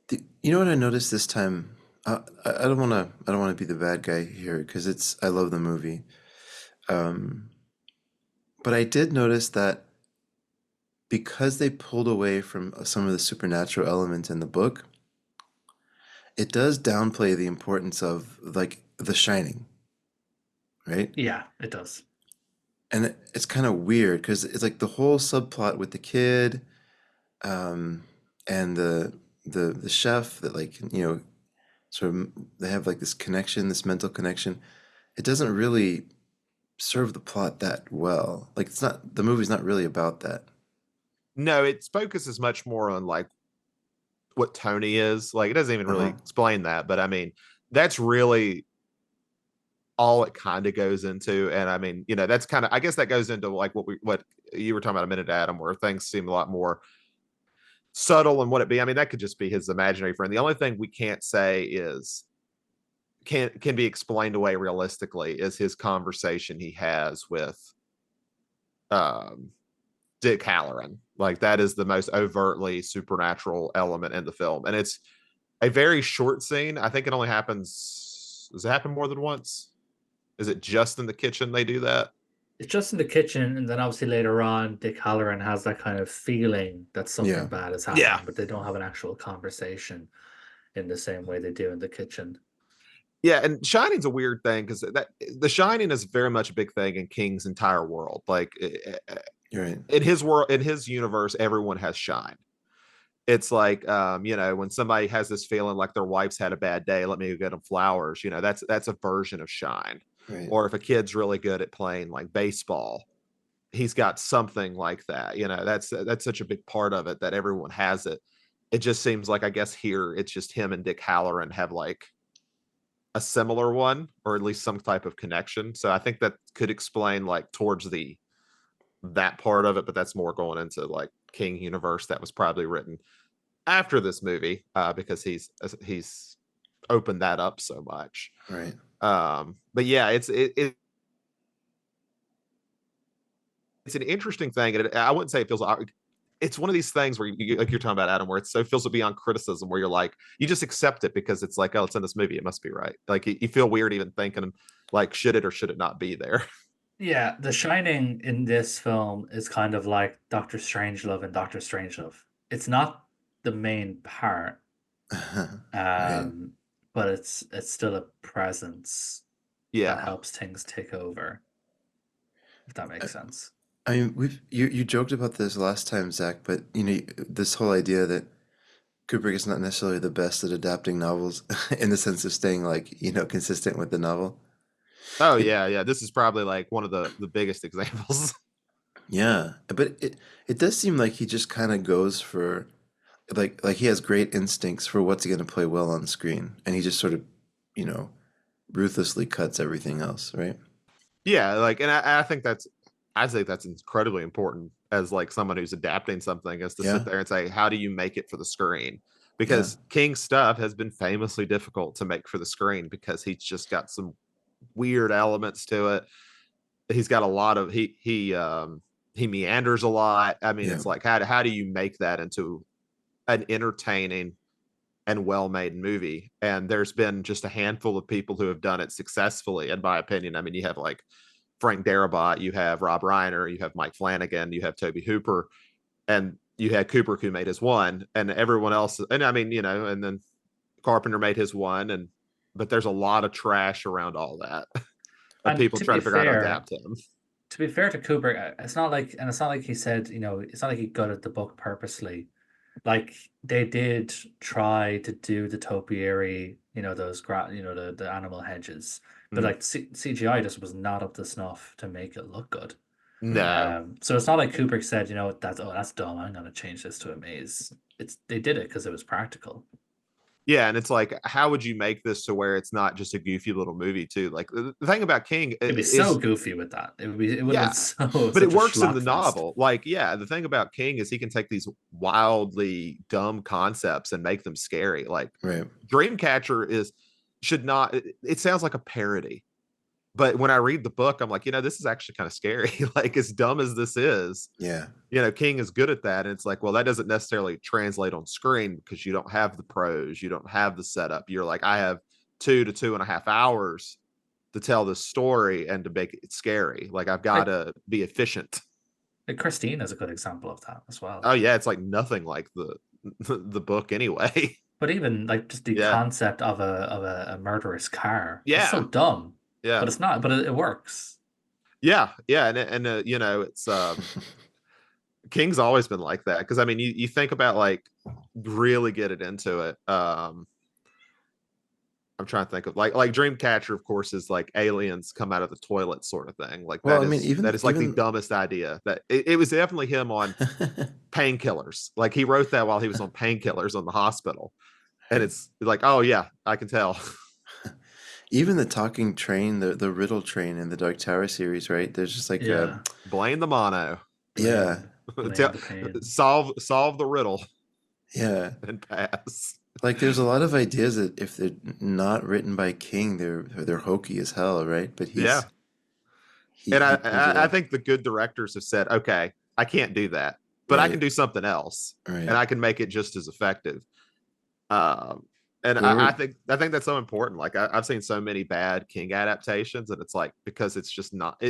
Hey, you know what I noticed this time? I don't want to. I don't want to be the bad guy here because it's. I love the movie, um, but I did notice that because they pulled away from some of the supernatural elements in the book, it does downplay the importance of like The Shining, right? Yeah, it does. And it's kind of weird because it's like the whole subplot with the kid, um, and the chef that like sort of they have like this connection, this mental connection. It doesn't really serve the plot that well. Like it's not the movie's not really about that. No, it focuses much more on like what Tony is. Like it doesn't even really Uh-huh. explain that, but I mean, that's really all it kind of goes into. And I mean, that's kind of, I guess that goes into like what you were talking about a minute, Adam, where things seem a lot more subtle and what it be. I mean, that could just be his imaginary friend. The only thing we can't say is can be explained away realistically is his conversation he has with um Dick Halloran. Like that is the most overtly supernatural element in the film. And it's a very short scene. I think it only happens, does it happen more than once? Is it just in the kitchen they do that? It's just in the kitchen, and then obviously later on, Dick Halloran has that kind of feeling that something Yeah. bad is Yeah. happening, but they don't have an actual conversation in the same way they do in the kitchen. Yeah, and Shining's a weird thing because that the Shining is very much a big thing in King's entire world. Like You're right. in his world, in his universe, everyone has shine. It's like when somebody has this feeling like their wife's had a bad day, let me go get them flowers. That's a version of shine. Right. Or if a kid's really good at playing like baseball, he's got something like that. That's such a big part of it that everyone has it. It just seems like I guess here it's just him and Dick Halloran have like a similar one or at least some type of connection. So I think that could explain like towards the that part of it, but that's more going into like King universe that was probably written after this movie because he's opened that up so much. Right. But yeah, it's an interesting thing, and I wouldn't say it feels. It's one of these things where like you're talking about Adam, where it's so feels to beyond criticism, where you're like you just accept it because it's like, oh, it's in this movie, it must be right. Like you feel weird even thinking like should it or should it not be there? Yeah, The Shining in this film is kind of like Doctor Strangelove and Doctor Strangelove. It's not the main part, Right. um, but it's still a presence that Yeah, helps things take over, if that I, makes sense. I mean, you joked about this last time, Zach, but you know this whole idea that Kubrick is not necessarily the best at adapting novels in the sense of staying like consistent with the novel. Oh It yeah, yeah. This is probably like one of the biggest examples. Yeah, but it does seem like he just kind of goes for like he has great instincts for what's going to play well on screen, and he just sort of you know ruthlessly cuts everything else, right? Yeah, like, and I think I think that's incredibly important as like someone who's adapting something, is to sit Yeah, there and say, how do you make it for the screen? yeah, Because King's stuff has been famously difficult to make for the screen because he's just got some weird elements to it. He's got a lot of he meanders a lot. I mean, yeah. it's like how do you make that into an entertaining and well-made movie? And there's been just a handful of people who have done it successfully, in my opinion. I mean, you have like Frank Darabont, you have Rob Reiner, you have Mike Flanagan, you have Toby Hooper, and you had Kubrick who made his one, and everyone else. And I mean, and then Carpenter made his one, and but there's a lot of trash around all that of And people trying to figure out how to adapt him. to be fair to Kubrick, it's not like he said, it's not like he gutted the book purposely. Like they did try to do the topiary, the animal hedges, but Mhm. like CGI just was not up to snuff to make it look good. No. So it's not like Kubrick said, that's dumb. I'm gonna change this to a maze. They did it because it was practical. Yeah, and it's like, how would you make this to where it's not just a goofy little movie too? Like the thing about King It'd be so is, goofy with that. It would have been yeah, so but it such a works in the schlock fest. novel. Like, yeah, the thing about King is he can take these wildly dumb concepts and make them scary. Like Right. Dreamcatcher is should not. It sounds like a parody, but when I read the book, I'm like, this is actually kind of scary. Like as dumb as this is, Yeah. King is good at that. And it's like, well, that doesn't necessarily translate on screen because you don't have the pros, you don't have the setup. You're like, I have 2 to 2.5 hours to tell this story and to make it scary. Like I've got Like, to be efficient. like Christine is a good example of that as well. Oh yeah, it's like nothing like the book anyway. But even like just the Yeah, concept of a murderous car, it's so yeah, dumb, but yeah, it's not. But it works. yeah, yeah. And it's King's always been like that, because I mean, you think about like really get it into it. I'm trying to think of like Dreamcatcher, of course, is like aliens come out of the toilet sort of thing. Like Well, I mean, that even is like the even dumbest idea. That it was definitely him on Painkillers. Like he wrote that while he was on Painkillers on the hospital, and it's like, oh yeah, I can tell. even the talking train, the riddle train in the Dark Tower series, right? There's just like Yeah, Blame the mono. yeah, blame the pain. Solve the riddle yeah. and pass. Like there's a lot of ideas that if they're not written by King, they're hokey as hell, right? But Yeah, and he pulls it I off. think the good directors have said, okay, I can't do that, but I can Right, do something else, and right. I can make it just as effective. Um, and Well, I think that's so important. Like I've seen so many bad King adaptations, and it's like because it's just not.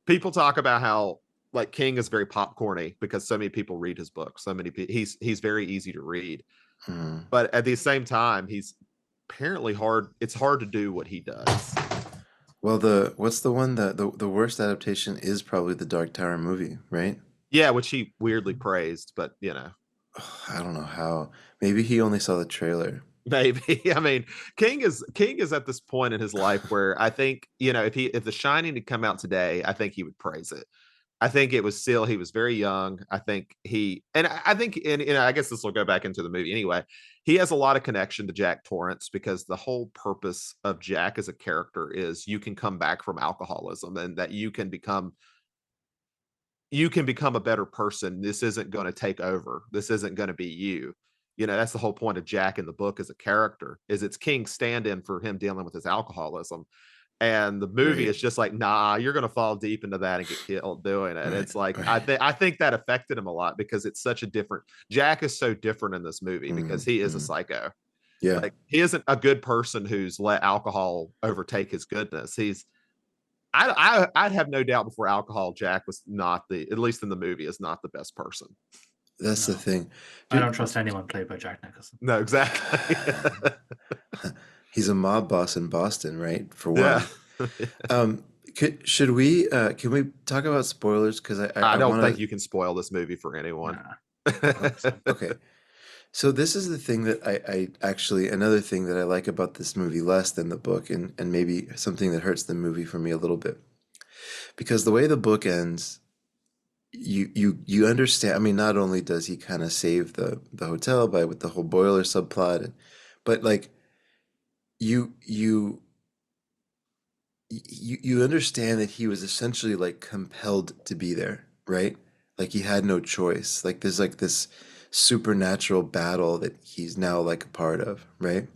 People talk about how like King is very popcorny because so many people read his book. So many people, he's very easy to read, mm. but at the same time, he's apparently hard. It's hard to do what he does. Well, the what's the one that the worst adaptation is probably the Dark Tower movie, right? Yeah, which he weirdly praised, but I don't know how. Maybe he only saw the trailer. maybe. I mean, King is at this point in his life where I think, if The Shining had come out today, I think he would praise it. I think it was still, he was very young. I think I think, and I guess this will go back into the movie anyway. He has a lot of connection to Jack Torrance because the whole purpose of Jack as a character is you can come back from alcoholism and that you can become a better person. This isn't going to take over. This isn't going to be you. That's the whole point of Jack in the book as a character, is it's King's stand-in for him dealing with his alcoholism. And the movie Right, is just like, nah, you're gonna fall deep into that and get killed doing it. right, It's like right. I think that affected him a lot because it's such a different Jack is so different in this movie because Mm, he is a mm. psycho. Yeah, Like he isn't a good person who's let alcohol overtake his goodness. I'd have no doubt before alcohol, Jack was not at least in the movie, is not the best person. that's the No, thing. I don't Dude, trust anyone played by Jack Nicholson. No, exactly. he's a mob boss in Boston, right? For Yeah. one. Um, Should we can we talk about spoilers? Because I I don't want think to. you can spoil this movie for anyone. Nah. Okay, so this is the thing that I actually another thing that I like about this movie less than the book, and maybe something that hurts the movie for me a little bit, because the way the book ends, you understand. I mean, not only does he kind of save the hotel by with the whole boiler subplot, but like you you you understand that he was essentially like compelled to be there, right? Like he had no choice. Like there's like this supernatural battle that he's now like a part of, right?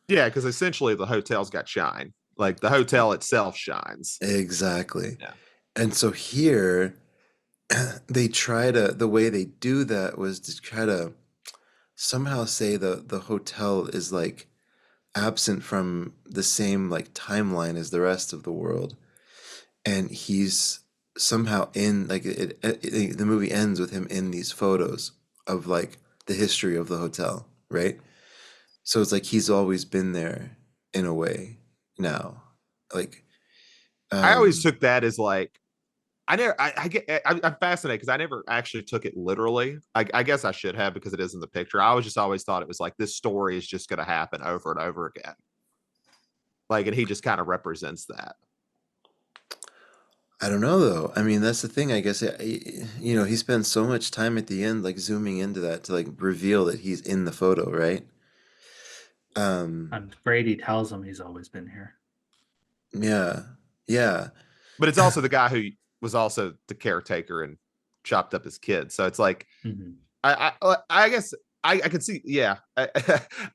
Yeah, because essentially the hotel's got shine. Like the hotel itself shines. Exactly. Yeah. And so here they try to the way they do that was to try to somehow say the hotel is like absent from the same like timeline as the rest of the world, and he's somehow in like the movie ends with him in these photos of like the history of the hotel, right? So it's like he's always been there in a way now, like I always um took that as like I never I get I'm fascinated because I never actually took it literally. I guess I should have because it is in the picture. I was just always thought it was like this story is just going to happen over and over again. Like, and he just kind of represents that. I don't know though. I mean, that's the thing. I guess he spends so much time at the end, like zooming into that to like reveal that he's in the photo, right? Um, And Grady tells him he's always been here. yeah, yeah, But it's also the guy who was also the caretaker and chopped up his kid. So it's like Mhm. I guess I can see. Yeah, I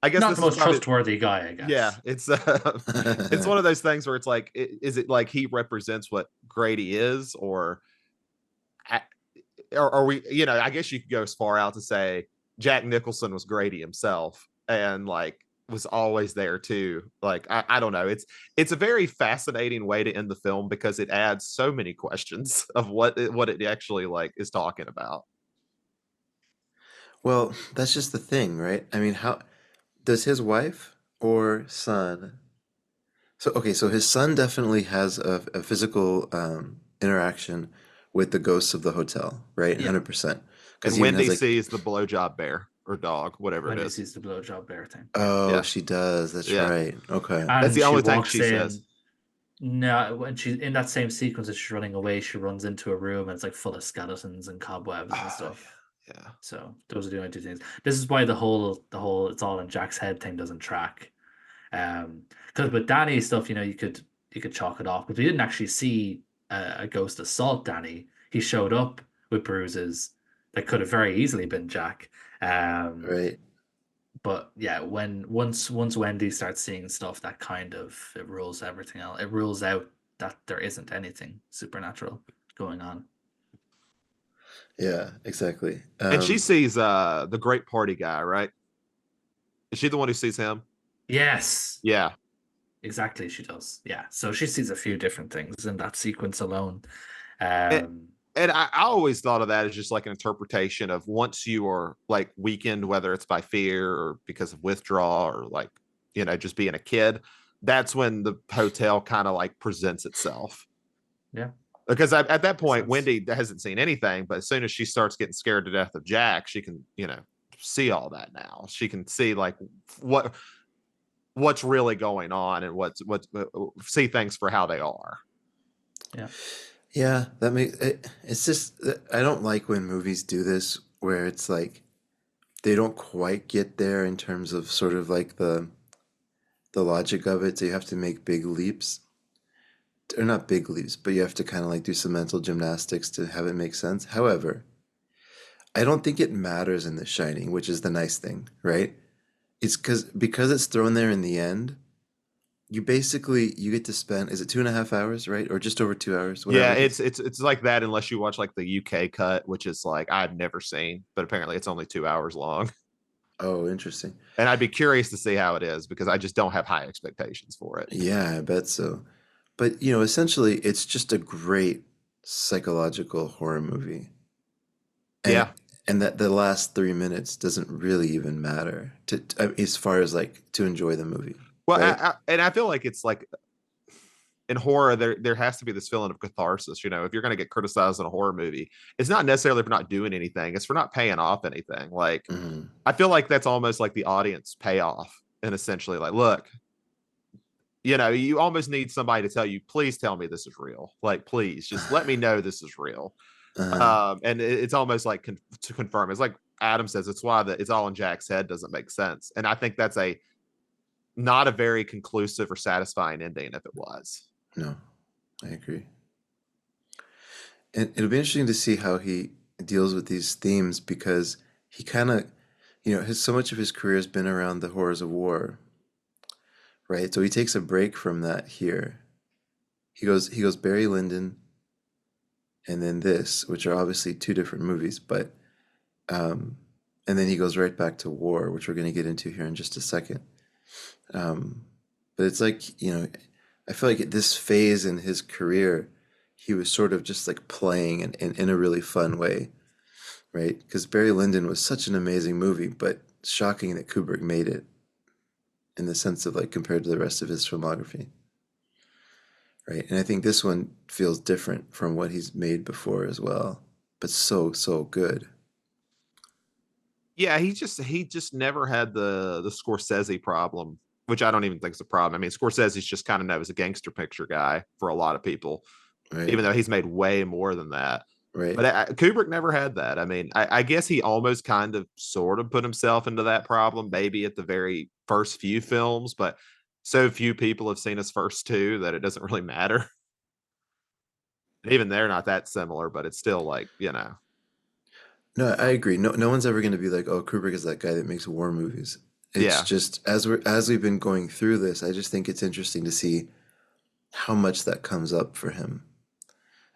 guess Not the this is most probably trustworthy guy, I yeah. guess. It's one of those things where it's like, is it like he represents what Grady is, I- or are we? You know, I guess you could go as far out to say Jack Nicholson was Grady himself, and like was always there too. Like I don't know. It's a very fascinating way to end the film because it adds so many questions of what it actually like is talking about. Well, that's just the thing, right? I mean, how does his wife or son? So, okay, so his son definitely has a physical interaction with the ghosts of the hotel, right? Yeah. 100%. Because And he even has Wendy like, sees the blowjob bear or dog, whatever it When he is. sees the blowjob bear thing. Yeah. oh, Yeah, she does. That's yeah. right. Okay. That's And the she only thing walks she says. in. No, when she's in that same sequence as she's running away, she runs into a room and it's like full of skeletons and cobwebs and Oh, stuff. yeah, yeah. So those are the only two things. This is why the whole it's all in Jack's head thing doesn't track. Because with Danny stuff, you could chalk it off because we didn't actually see a ghost assault Danny. He showed up with bruises that could have very easily been Jack. Um, Right. but yeah, once Wendy starts seeing stuff, that kind of it rules everything out. It rules out that there isn't anything supernatural going on. Yeah, exactly. And she sees the great party guy, right? Is she the one who sees him? Yes, Yeah. exactly. She does. Yeah. So she sees a few different things in that sequence alone. And, Um, I always thought of that as just like an interpretation of once you are like weakened, whether it's by fear or because of withdrawal or like, just being a kid, that's when the hotel kind of like presents itself. yeah, Because at that makes point, sense. Wendy hasn't seen anything, but as soon as she starts getting scared to death of Jack, she can, see all that now. She can see like what what's really going on and what's see things for how they are. Yeah. Yeah, that makes it's just I don't like when movies do this where it's like they don't quite get there in terms of sort of like the logic of it, so you have to make big leaps. Or not big leaps, but you have to kind of like do some mental gymnastics to have it make sense. However, I don't think it matters in The Shining, which is the nice thing, right? It's because it's thrown there in the end. You get to spend, is it 2.5 hours, right, or just over 2 hours, whatever Yeah, it is. it's like that unless you watch like the UK cut, which is like I've never seen, but apparently it's only 2 hours long. Oh, interesting. And I'd be curious to see how it is because I just don't have high expectations for it. Yeah, I bet so. But essentially, it's just a great psychological horror movie, and Yeah. and that the last 3 minutes doesn't really even matter as far as like to enjoy the movie, Well, right? and I feel like it's like in horror, there has to be this feeling of catharsis. If you're going to get criticized in a horror movie, it's not necessarily for not doing anything; it's for not paying off anything. Like, Mhm. I feel like that's almost like the audience payoff, and essentially, like, look, you almost need somebody to tell you, please tell me this is real. Like, please just let me know this is real. Uh-huh. And it's almost like to confirm. It's like Adam says, it's why it's all in Jack's head doesn't make sense. And I think that's a not a very conclusive or satisfying ending if it was. No, I agree. And it'll be interesting to see how he deals with these themes because he kind of, so much of his career has been around the horrors of war, right? So he takes a break from that here. He goes Barry Lyndon and then this, which are obviously two different movies, but and then he goes right back to war, which we're going to get into here in just a second. But it's like, I feel like at this phase in his career, he was sort of just like playing in a really fun way, right? Because Barry Lyndon was such an amazing movie, but shocking that Kubrick made it in the sense of like compared to the rest of his filmography, right? And I think this one feels different from what he's made before as well, but so, so good. Yeah, he just never had the Scorsese problem, which I don't even think is a problem. I mean, Scorsese's just kind of known as a gangster picture guy for a lot of people, Right, even though he's made way more than that. right. But Kubrick never had that. I mean, I guess he almost kind of sort of put himself into that problem, maybe at the very first few films, but so few people have seen his first two that it doesn't really matter. And even they're not that similar, but it's still like. No, I agree. No one's ever going to be like, "Oh, Kubrick is that guy that makes war movies." It's Yeah. just as we've been going through this, I just think it's interesting to see how much that comes up for him.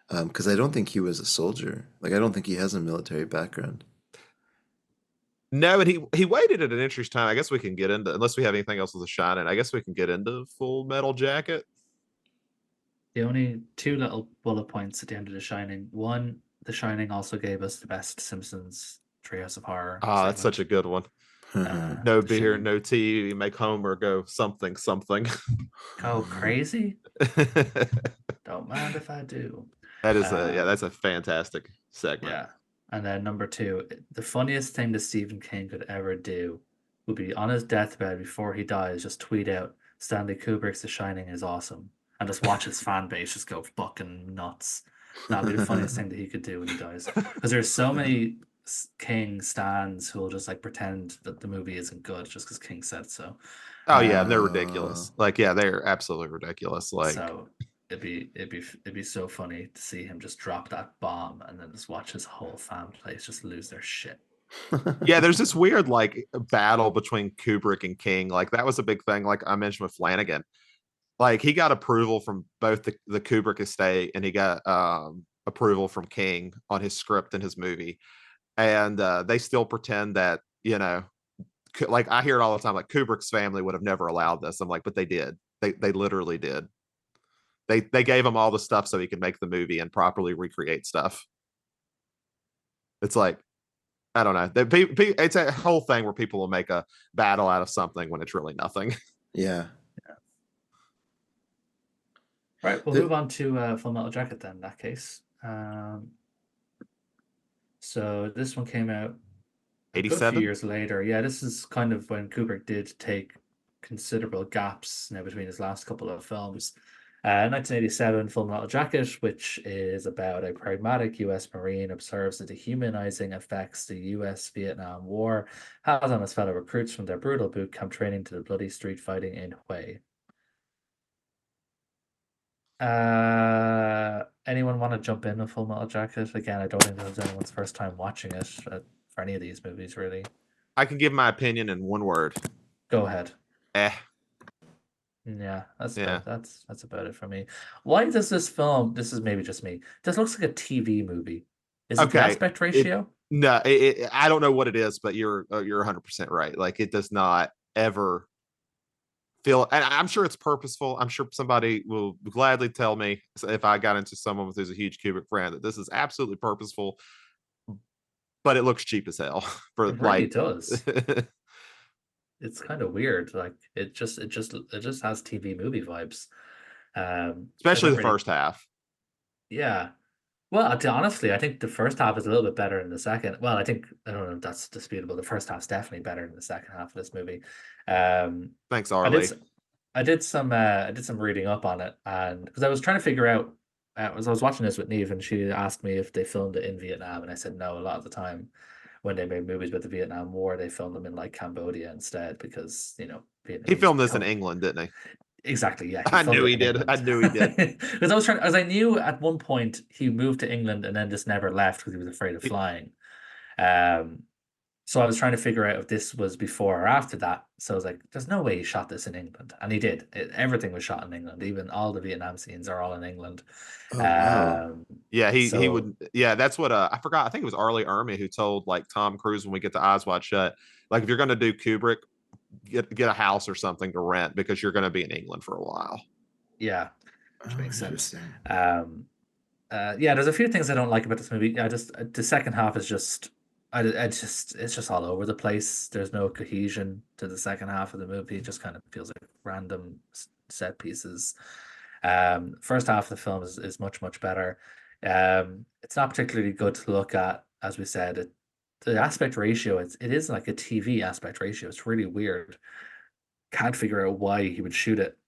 Because I don't think he was a soldier. Like, I don't think he has a military background. No, and he waited at an interesting time. I guess we can get into, unless we have anything else with the shot in, I guess we can get into Full Metal Jacket. The only two little bullet points at the end of The Shining. One, The Shining also gave us the best Simpsons Treehouse of Horror Ah, that's such a segment. good one. Uh, No the beer, show no tea, make Homer go something something. Go Crazy? That Don't mind if I do. is Um, that's a fantastic segment. yeah. And then number two, the funniest thing that Stephen King could ever do would be on his deathbed before he dies, just tweet out Stanley Kubrick's The Shining is awesome. And just watch his fan base just go fucking nuts. That'd be the funniest thing that he could do when he dies. Because there's so many King stans who will just like pretend that the movie isn't good just because King said so. Oh yeah, and they're Um, ridiculous. Like, yeah, they're absolutely ridiculous. Like, so it'd be so funny to see him just drop that bomb and then just watch his whole fan base just lose their shit. yeah, there's this weird like battle between Kubrick and King. Like that was a big thing. Like I mentioned with Flanagan, like he got approval from both the Kubrick estate and he got approval from King on his script and his movie, and they still pretend that like I hear it all the time. Like Kubrick's family would have never allowed this. I'm like, but they did. They literally did. They gave him all the stuff so he could make the movie and properly recreate stuff. It's like I don't know. It's a whole thing where people will make a battle out of something when it's really nothing. Yeah. Right, we'll move on to Full Metal Jacket then in that case. So this one came out a good few 87. years later. Yeah, this is kind of when Kubrick did take considerable gaps now between his last couple of films. 1987, Full Metal Jacket, which is about a pragmatic US Marine observes the dehumanizing effects the US Vietnam War has on his fellow recruits from their brutal boot camp training to the bloody street fighting in Hue. Anyone want to jump in a Full Metal Jacket? Again, I don't think this was anyone's first time watching it for any of these movies, really. I can give my opinion in one word. Go ahead. Eh. Yeah, Yeah. that's about it for me. Why does this film? This is maybe just me. This looks like a TV movie. Is it the Okay. aspect ratio? No, I don't know what it is, but you're 100% right. Like it does not ever feel, and I'm sure it's purposeful. I'm sure somebody will gladly tell me if I got into someone who's a huge Kubrick fan that this is absolutely purposeful, but it looks cheap as hell for It really like. does. It's kind of weird. Like it just has TV movie vibes. So I especially don't the really, first half. yeah. Well, honestly, I think the first half is a little bit better than the second. Well, I don't know if that's disputable. The first half's definitely better than the second half of this movie. Um, Thanks, I did Arlie. s- I did some reading up on it, and because I was trying to figure out, as I was watching this with Neve, and she asked me if they filmed it in Vietnam, and I said no. A lot of the time, when they made movies about the Vietnam War, they filmed them in like Cambodia instead because He Vietnamese filmed this in don't. England, didn't he? Exactly, yeah, he I filmed knew it he in did. I England. knew he did. Because as I knew at one point he moved to England and then just never left because he was afraid of flying. Um, so I was trying to figure out if this was before or after that. So I was like, there's no way he shot this in England. And he did. Everything was shot in England. Even all the Vietnam scenes are all in England. Oh wow. Um, Yeah, he so would. Yeah, that's what I forgot. I think it was Arlie Ermy who told like Tom Cruise when we get the Eyes Wide Shut, like if you're going to do Kubrick, get a house or something to rent because you're going to be in England for a while. yeah, which Oh, makes sense. interesting. Um, yeah, there's a few things I don't like about this movie. I just the second half is just I just it's just all over the place. There's no cohesion to the second half of the movie. It just kind of feels like random set pieces. First half of the film is much much better. It's not particularly good to look at, as we said. The aspect ratio, it is like a TV aspect ratio. It's really weird. Can't figure out why he would shoot it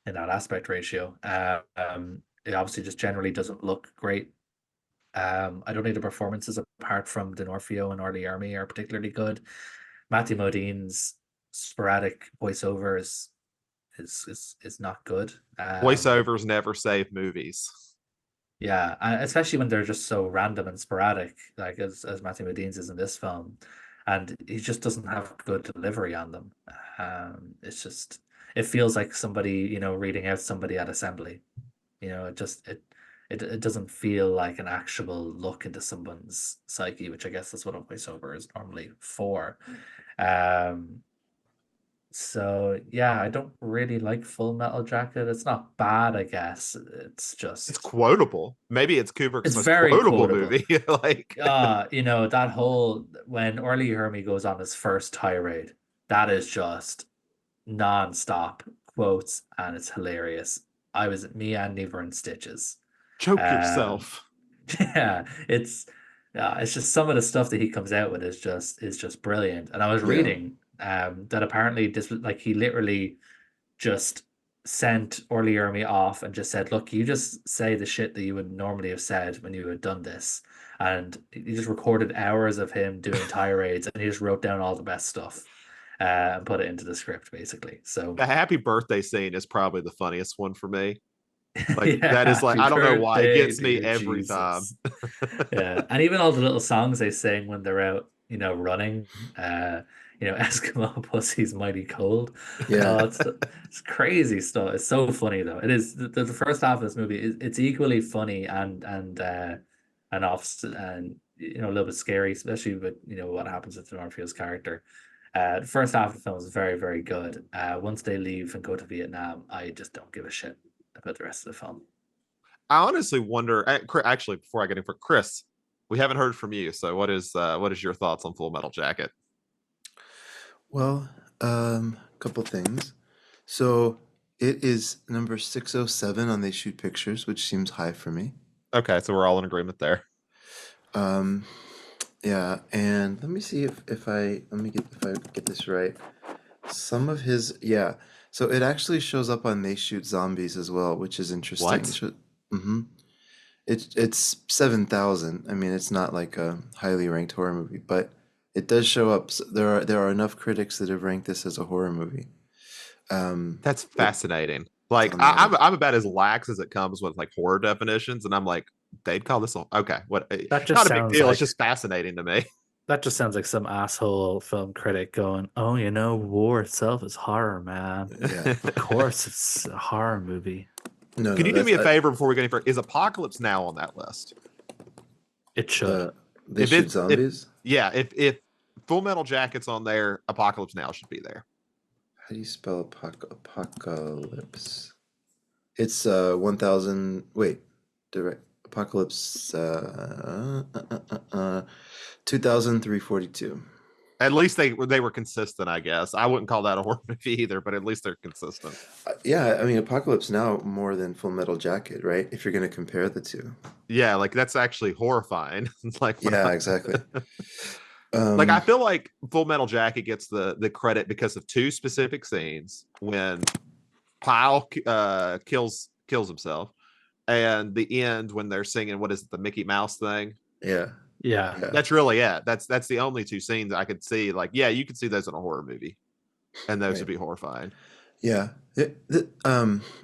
in that aspect ratio. It obviously just generally doesn't look great. I don't think the performances apart from D'Onofrio and Orly Army are particularly good. Matthew Modine's sporadic voiceover is not good. Voiceovers never save movies. Yeah, especially when they're just so random and sporadic, like as Matthew Modine's is in this film, and he just doesn't have good delivery on them. It's just it feels like somebody reading out somebody at assembly. It doesn't feel like an actual look into someone's psyche, which I guess that's what a voiceover is normally for. Um, so yeah, I don't really like Full Metal Jacket. It's not bad, I guess. It's quotable. Maybe it's Kubrick's It's most very quotable quotable. movie. Like That whole when Orly Hermy goes on his first tirade, that is just non-stop quotes and it's hilarious. I was me and Neve were in stitches. choke Um, yourself. yeah, it's just some of the stuff that he comes out with is just brilliant. And I was Yeah. reading that apparently this was like he literally just sent Orly Ermy off and just said, "Look, you just say the shit that you would normally have said when you had done this." And he just recorded hours of him doing tirades, and he just wrote down all the best stuff and put it into the script, basically. So, The happy birthday scene is probably the funniest one for me. Like yeah, that is like happy I don't know why it birthday, gets me dear every time. Jesus. Yeah, and even all the little songs they sing when they're out, running. Eskimo Pussy's Mighty Cold. Yeah. Oh, it's crazy stuff. It's so funny though. It is the first half of this movie it's equally funny and off and a little bit scary, especially with what happens with D'Onofrio's character. The first half of the film is very, very good. Once they leave and go to Vietnam, I just don't give a shit about the rest of the film. I honestly wonder. Actually, before I get in for Chris, we haven't heard from you. So what is your thoughts on Full Metal Jacket? Well, couple things. So it is number 607 on They Shoot Pictures, which seems high for me. Okay, so we're all in agreement there. Um, yeah, and let me see if I let me get if I get this right. Some of his yeah. So it actually shows up on They Shoot Zombies as well, which is interesting. What? Mm-hmm. It's 7,000. I mean, it's not like a highly ranked horror movie, but it does show up. There are enough critics that have ranked this as a horror movie. That's It, fascinating. it's Like on there. I'm about as lax as it comes with like horror definitions, and I'm like, they'd call this okay. What? That just Not a big sounds deal. It's like just fascinating to me. That just sounds like some asshole film critic going, "Oh, war itself is horror, man. Yeah. Of course, it's a horror movie. No, Can no, you do that's me a favor before we get any further? Is Apocalypse Now on that list? It should." uh, They Shoot If Zombies. yeah, if Full Metal Jacket's on there, Apocalypse Now should be there. How do you spell apocalypse? It's 1,000. Wait, direct apocalypse. 2,342. At least they were consistent, I guess. I wouldn't call that a horror movie either, but at least they're consistent. Yeah, I mean, Apocalypse Now more than Full Metal Jacket, right? If you're going to compare the two. Yeah, like that's actually horrifying. It's like when Yeah, exactly. like I Um, feel like Full Metal Jacket gets the credit because of two specific scenes when Pyle kills himself, and the end when they're singing what is it, the Mickey Mouse thing. yeah, Yeah. yeah, That's really it. That's the only two scenes I could see. Like, yeah, you could see those in a horror movie, and those would right. be horrifying. Yeah.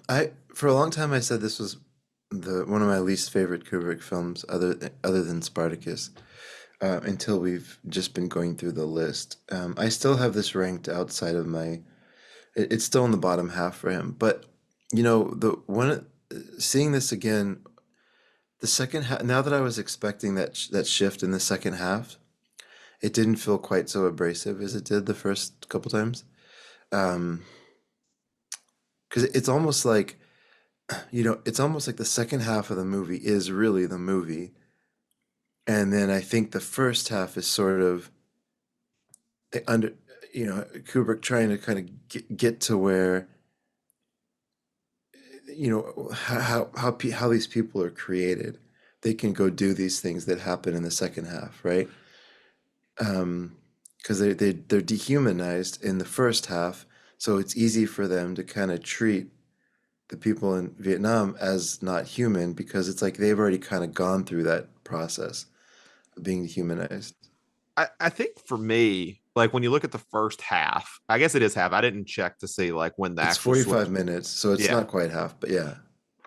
I for a long time I said this was the one of my least favorite Kubrick films, other than Spartacus. Until we've just been going through the list. I still have this ranked outside of my. It's still in the bottom half for him, but the one seeing this again, the second half. Now that I was expecting that shift in the second half, it didn't feel quite so abrasive as it did the first couple times. Um, because it's almost like it's almost like the second half of the movie is really the movie, and then I think the first half is sort of under Kubrick trying to kind of get to where how these people are created. They can go do these things that happen in the second half, right? Because they're dehumanized in the first half, so it's easy for them to kind of treat the people in Vietnam as not human because it's like they've already kind of gone through that process of being dehumanized. I think for me, like when you look at the first half, I guess it is half. I didn't check to see like when the It's actual 45 switch. minutes, so it's Yeah, not quite half, but yeah.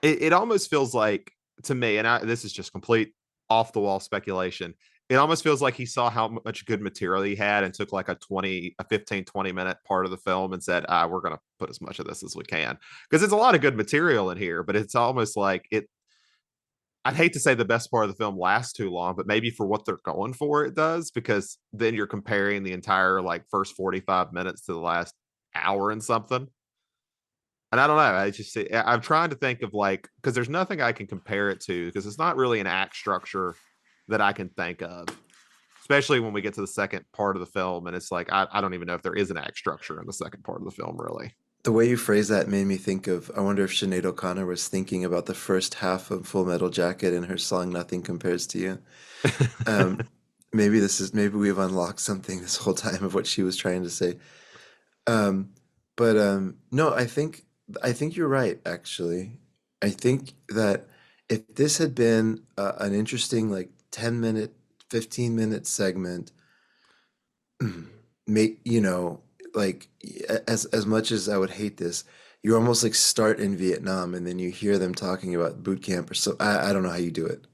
it almost feels like to me, and this is just complete off the wall speculation. It almost feels like he saw how much good material he had and took like a 15, 20 minute part of the film and said, we're going to put as much of this as we can. Because it's a lot of good material in here, but it's almost like I'd hate to say the best part of the film lasts too long, but maybe for what they're going for, it does, because then you're comparing the entire like first 45 minutes to the last hour and something. And I don't know. I'm trying to think of like, because there's nothing I can compare it to, because it's not really an act structure that I can think of, especially when we get to the second part of the film. And it's like, I don't even know if there is an act structure in the second part of the film, really. The way you phrase that made me think of, I wonder if Sinead O'Connor was thinking about the first half of Full Metal Jacket in her song Nothing Compares to You. Um, maybe we've unlocked something this whole time of what she was trying to say. But no, I think you're right, actually. I think that if this had been an interesting like 10-minute, 15-minute segment, make like as much as I would hate this, you almost like start in Vietnam and then you hear them talking about boot camp or so. I don't know how you do it,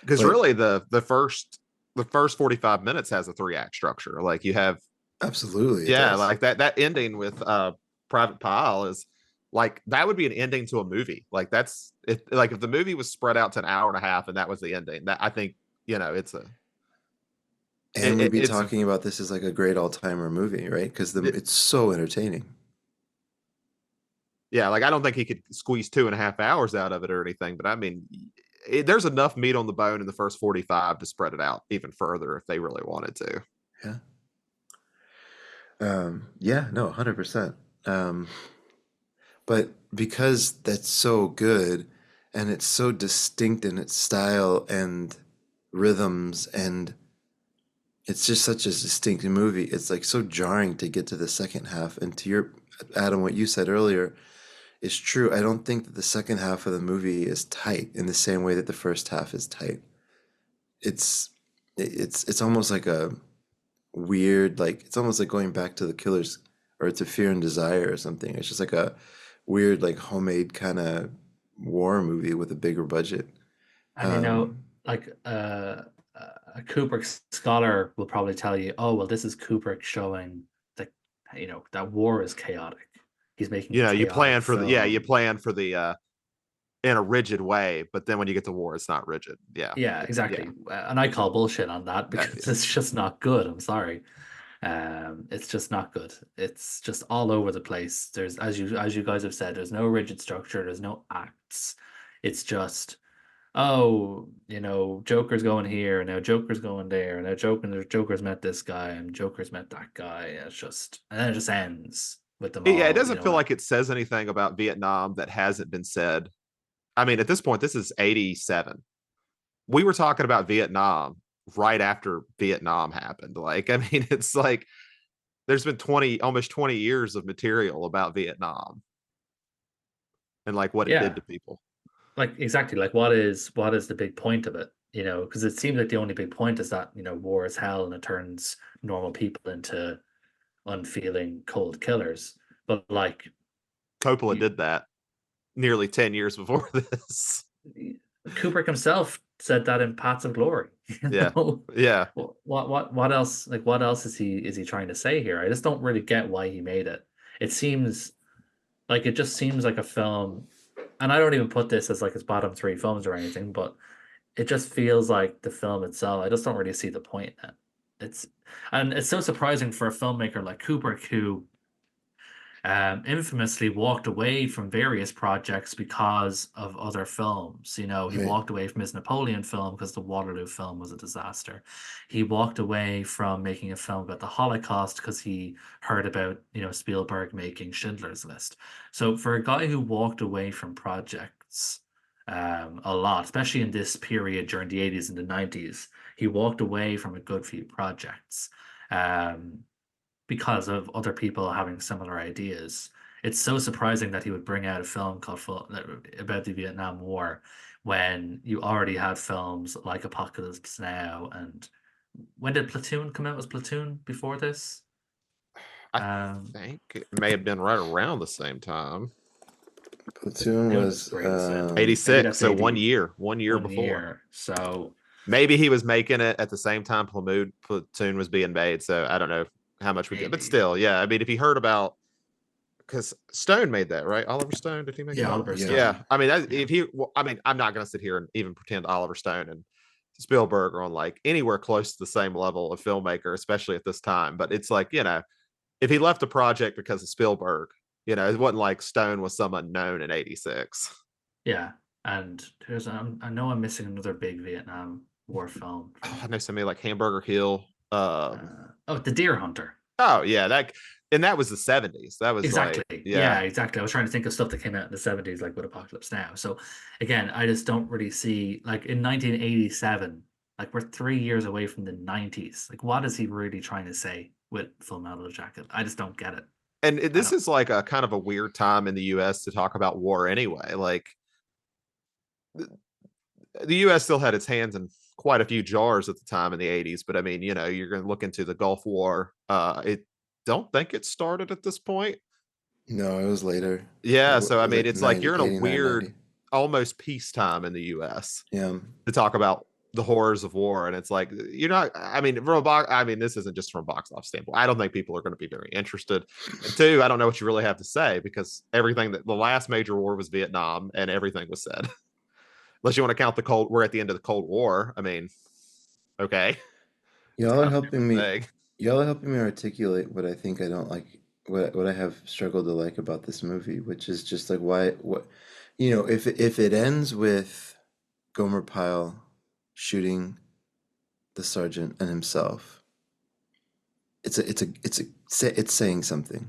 Because but really the first 45 minutes has a three-act structure. Like you have, absolutely it yeah, does. like that ending with Private Pile is like that would be an ending to a movie. Like that's it. Like if the movie was spread out to an hour and a half and that was the ending, that I think it's a And we'd be it's talking about this as like a great all-timer movie, right? Because it's so entertaining. yeah. Like I don't think he could squeeze 2.5 hours out of it or anything, but I mean, there's enough meat on the bone in the first 45 to spread it out even further if they really wanted to. Yeah. Yeah, no, 100%. Um, but because that's so good and it's so distinct in its style and rhythms, and it's just such a distinct movie, it's like so jarring to get to the second half. And to your Adam, what you said earlier is true. I don't think that the second half of the movie is tight in the same way that the first half is tight. It's almost like a weird, like it's almost like going back to the Killers or to Fear and Desire or something. It's just like a weird, like homemade kind of war movie with a bigger budget. And Um, like a Kubrick scholar will probably tell you, oh well, this is Kubrick showing that that war is chaotic. He's making a You plan chaotic for you film. plan for the in a rigid way, but then when you get to war, it's not rigid. Yeah, Yeah, yeah, exactly. And I call bullshit on that because yeah. it's just not good. I'm sorry. It's just not good. It's just all over the place. There's, as you guys have said, there's no rigid structure. There's no acts. It's just oh, Joker's going here, now Joker's going there, now Joker's met this guy, and Joker's met that guy. And and then it just ends with them Yeah, it all, doesn't feel like it says anything about Vietnam that hasn't been said. I mean, at this point, this is 87. We were talking about Vietnam right after Vietnam happened. Like, I mean, it's like there's been almost 20 years of material about Vietnam and like what it did yeah, to people. like exactly, like what is the big point of it? Because it seems like the only big point is that, war is hell and it turns normal people into unfeeling cold killers. But like Coppola you, did that nearly 10 years before this. Kubrick himself said that in Paths of Glory. Yeah. Yeah. What else? Like, what else is he trying to say here? I just don't really get why he made it. It seems it just seems like a film, and I don't even put this as like his bottom three films or anything, but it just feels like the film itself. I just don't really see the point in it. It's and it's so surprising for a filmmaker like Kubrick, who infamously walked away from various projects because of other films. He Right. walked away from his Napoleon film because the Waterloo film was a disaster. He walked away from making a film about the Holocaust because he heard about, Spielberg making Schindler's List. So for a guy who walked away from projects a lot, especially in this period during the 80s and the 90s, he walked away from a good few projects. Um, because of other people having similar ideas. It's so surprising that he would bring out a film about the Vietnam War when you already had films like Apocalypse Now. And when did Platoon come out? Was Platoon before this? I Um, think it may have been right around the same time. Platoon Platoon was was three, so maybe 86. that's So 80, one year one before. year. So Maybe he was making it at the same time Platoon was being made. So I don't know how much we get, but maybe, still, yeah. I mean, if he heard about, because Stone made that, right? Oliver Stone, did he make yeah, that? Oliver Yeah. Yeah. Stone. I mean, Yeah, if he, well, I mean, I'm not going to sit here and even pretend Oliver Stone and Spielberg are on like anywhere close to the same level of filmmaker, especially at this time. But it's like, if he left a project because of Spielberg, it wasn't like Stone was some unknown in 86. yeah. And I know I'm missing another big Vietnam War film I from know somebody like Hamburger Hill. The Deer Hunter. Oh yeah, that was the 70s. That was like, Exactly. yeah. Yeah, exactly. I was trying to think of stuff that came out in the 70s, like with Apocalypse Now. So again, I just don't really see, like, in 1987, like, we're 3 years away from the 90s. Like, what is he really trying to say with Full Metal Jacket? I just don't get it. And I this don't. is like a kind of a weird time in the US to talk about war anyway. Like the US still had its hands in quite a few jars at the time in the 80s, but I mean, you're going to look into the Gulf War. It don't think it started at this point. No, it was later. Yeah, It so I was mean, like it's like 90, you're in a 89, weird 90. almost peacetime in the US Yeah. to talk about the horrors of war, and it's like you're not. I mean, I mean, this isn't just from a box office standpoint. I don't think people are going to be very interested. And two, I don't know what you really have to say because everything that the last major war was Vietnam, and everything was said. Unless you want to count the Cold, we're at the end of the Cold War. I mean, okay, it's Y'all are kind of a helping different me. thing. Y'all are helping me articulate what I think I don't like. What I have struggled to like about this movie, which is just like why what, if it ends with Gomer Pyle shooting the sergeant and himself, it's saying something,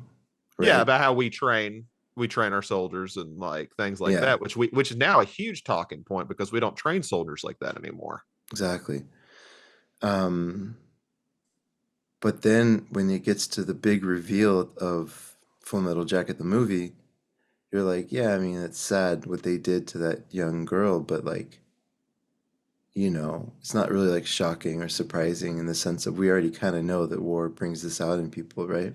Yeah, right? about how we train our soldiers and like things like Yeah, that, which is now a huge talking point because we don't train soldiers like that anymore. exactly. Um, but then when it gets to the big reveal of Full Metal Jacket the movie, you're like, yeah, I mean, it's sad what they did to that young girl, but like, it's not really like shocking or surprising in the sense that we already kind of know that war brings this out in people, right?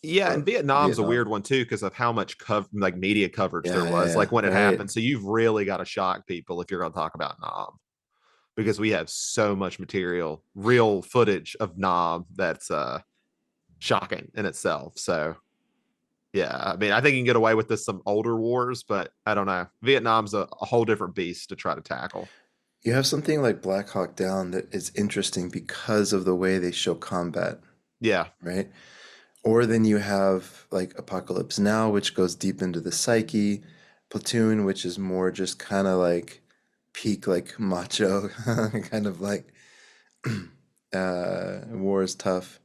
Yeah, and Or Vietnam's a Vietnam. weird one too because of how much like media coverage there Yeah, yeah, was, yeah. like when it Right. happened. So you've really got to shock people if you're going to talk about Nam because we have so much material, real footage of Nam that's shocking in itself. So yeah, I mean, I think you can get away with this some older wars, but I don't know. Vietnam's a whole different beast to try to tackle. You have something like Black Hawk Down that is interesting because of the way they show combat, Yeah, right? Or then you have like Apocalypse Now, which goes deep into the psyche, Platoon, which is more just kind of like peak like macho kind of like war is tough.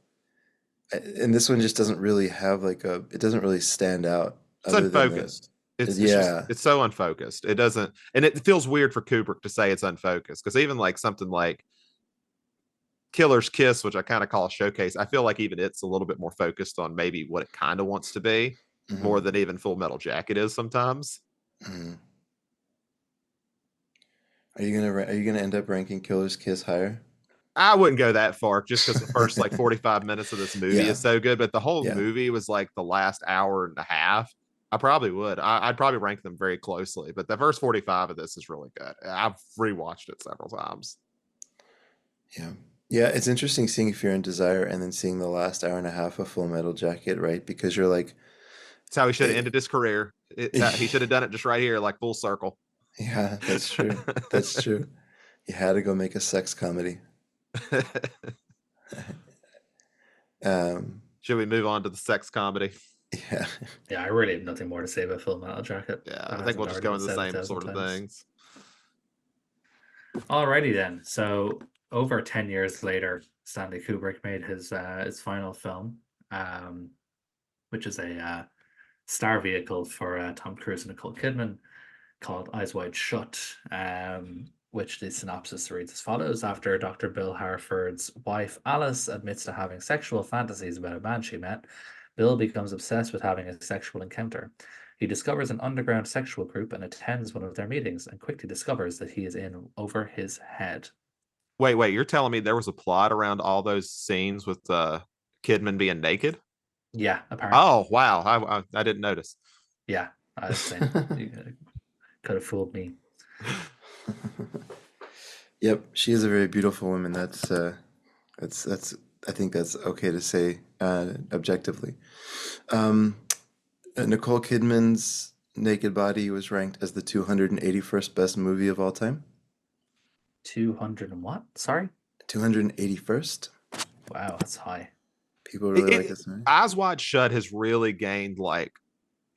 And this one just doesn't really have like it doesn't really stand out It's other than the unfocused. It's just yeah. it's so unfocused. It doesn't, and it feels weird for Kubrick to say it's unfocused because even like something like Killer's Kiss, which I kind of call a showcase, I feel like even it's a little bit more focused on maybe what it kind of wants to be, Hmm. more than even Full Metal Jacket is sometimes. Hmm. Are you gonna end up ranking Killer's Kiss higher? I wouldn't go that far just because the first like 45 minutes of this movie Yeah, is so good, but the whole yeah. movie was like the last hour and a half. I probably would. I'd probably rank them very closely, but the first 45 of this is really good. I've rewatched it several times. Yeah. Yeah, it's interesting seeing Fear and Desire and then seeing the last hour and a half of Full Metal Jacket, right? Because you're like, It's how he should have eh, ended his career. He should have done it just right here, like full circle. yeah, that's true. That's true. You had to go make a sex comedy. Um, Should we move on to the sex comedy? yeah. Yeah, I really have nothing more to say about Full Metal Jacket. Yeah, That I think we'll hasn't just already go been into the said a same thousand sort of times. things. Alrighty then. So over 10 years later, Stanley Kubrick made his final film, um, which is a star vehicle for Tom Cruise and Nicole Kidman, called Eyes Wide Shut, which the synopsis reads as follows. After Dr. Bill Harford's wife Alice admits to having sexual fantasies about a man she met, Bill becomes obsessed with having a sexual encounter. He discovers an underground sexual group and attends one of their meetings and quickly discovers that he is in over his head. Wait, you're telling me there was a plot around all those scenes with Kidman being naked? Yeah, apparently. Oh, wow. I didn't notice. Yeah, same. You could have fooled me. Yep, she is a very beautiful woman. That's I think that's okay to say objectively. Um, Nicole Kidman's Naked Body was ranked as the 281st best movie of all time. 200 and what? Sorry? 281st. Wow, that's high. People really like It, this movie. Eyes Wide Shut has really gained like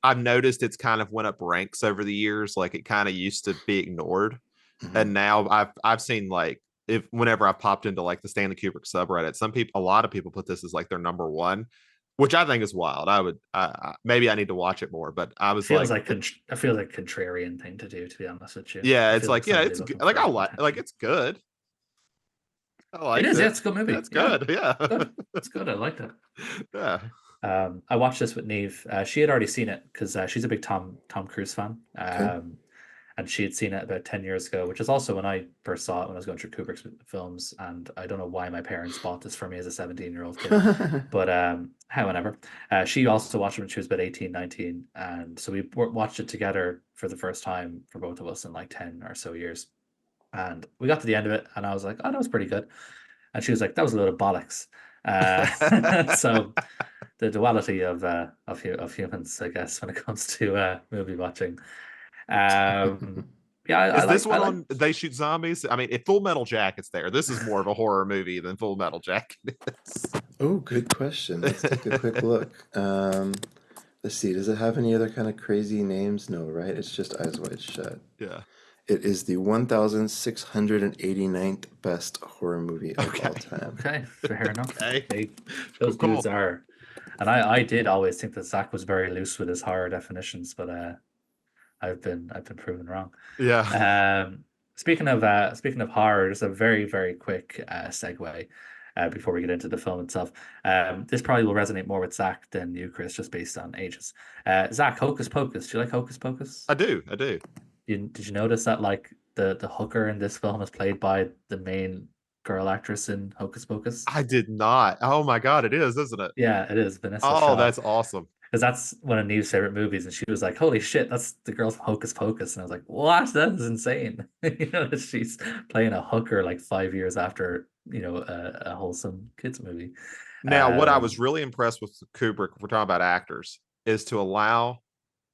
I've noticed it's kind of went up ranks over the years. Like it kind of used to be ignored, Hmm. and now I've seen like if whenever I've popped into like the Stanley Kubrick subreddit, a lot of people put this as like their number one, which I think is wild. Maybe I need to watch it more, but I was Feels like, like I feel like contrarian thing to do, to be honest with you. yeah, I it's feel like like yeah, somebody it's looking like I for like attention. it's good. I It liked is, yeah, it. it's a good movie. That's Yeah, good. Yeah, good. It's good. I liked it. yeah. I watched this with Neve. She had already seen it because she's a big Tom Cruise fan. Okay. And she had seen it about 10 years ago, which is also when I first saw it when I was going through Kubrick's films. And I don't know why my parents bought this for me as a 17-year-old kid, but however, she also watched it when she was about 18, 19. And so we watched it together for the first time for both of us in like 10 or so years. And we got to the end of it, and I was like, "Oh, that was pretty good." And she was like, "That was a load of bollocks." So the duality of humans, I guess, when it comes to movie watching. Um, yeah, Is this I one like. on They Shoot Zombies? I mean, if Full Metal Jacket's there, this is more of a horror movie than Full Metal Jacket is. Oh, good question. Let's take a quick look. Let's see. Does it have any other kind of crazy names? No, right? It's just Eyes Wide Shut. Yeah. It is the 1689th best horror movie of all Okay. time. Okay, fair enough. Okay. Those dudes Cool. are, and I did always think that Zach was very loose with his horror definitions, but I've been proven wrong. Yeah. Speaking of horror, just a very very quick segue before we get into the film itself. This probably will resonate more with Zach than you, Chris, just based on ages. Zach, Hocus Pocus. Do you like Hocus Pocus? I do. I do. Did you notice that like the hooker in this film is played by the main girl actress in Hocus Pocus? I did not. Oh my God, it is, isn't it? Yeah, it is Vanessa Oh, Shaw. that's awesome. Because that's one of Neve's favorite movies, and she was like, "Holy shit, that's the girl from Hocus Pocus!" And I was like, "What? That is insane!" That she's playing a hooker like 5 years after a wholesome kids movie. Now, what I was Um, really impressed with Kubrick, if we're talking about actors, is to allow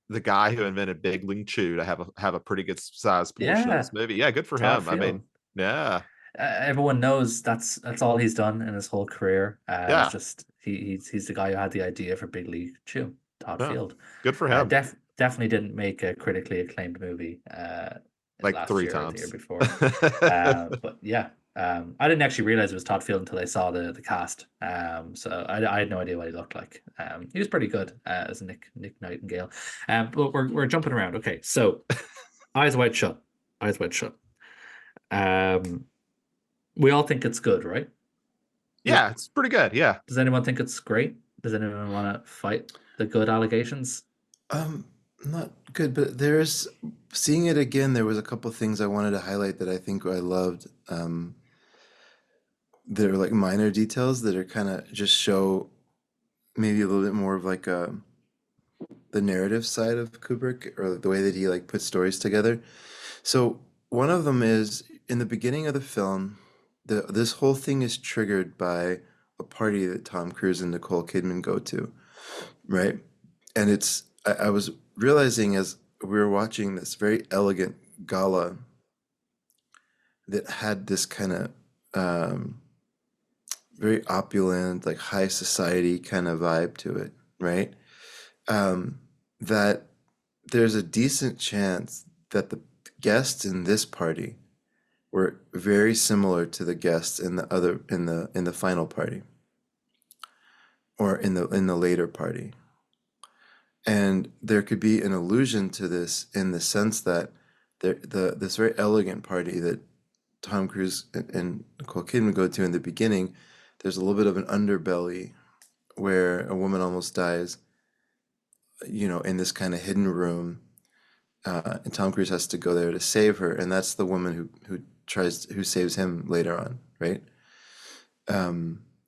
the guy who invented Big Ling Chu to have a pretty good sized portion of yeah, this movie. Yeah, good for Todd him. I Field. mean, yeah, Everyone knows that's all he's done in his whole career. It's yeah, just he's the guy who had the idea for Big League Chew, Todd yeah. Field. Good for him. Definitely didn't make a critically acclaimed movie. like last 3 year or the year times. before. But yeah, I didn't actually realize it was Todd Field until I saw the cast. So I had no idea what he looked like. He was pretty good as Nick Nightingale. But we're jumping around. Okay, so Eyes Wide Shut. Eyes Wide Shut. We all think it's good, right? Yeah, it's pretty good. Yeah. Does anyone think it's great? Does anyone want to fight the good allegations? Not good, but there's seeing it again. There was a couple things I wanted to highlight that I think I loved. They're like minor details that are kind of just show maybe a little bit more of like the narrative side of Kubrick or the way that he like puts stories together. So one of them is in the beginning of the film, this whole thing is triggered by a party that Tom Cruise and Nicole Kidman go to, right? And I was realizing as we were watching this very elegant gala that had this kind of very opulent, like high society kind of vibe to it, right? That there's a decent chance that the guests in this party were very similar to the guests in the other in the final party or in the later party. And there could be an allusion to this in the sense that this very elegant party that Tom Cruise and Nicole Kidman go to in the beginning, there's a little bit of an underbelly where a woman almost dies, in this kind of hidden room, and Tom Cruise has to go there to save her, and that's the woman who saves him later on, right?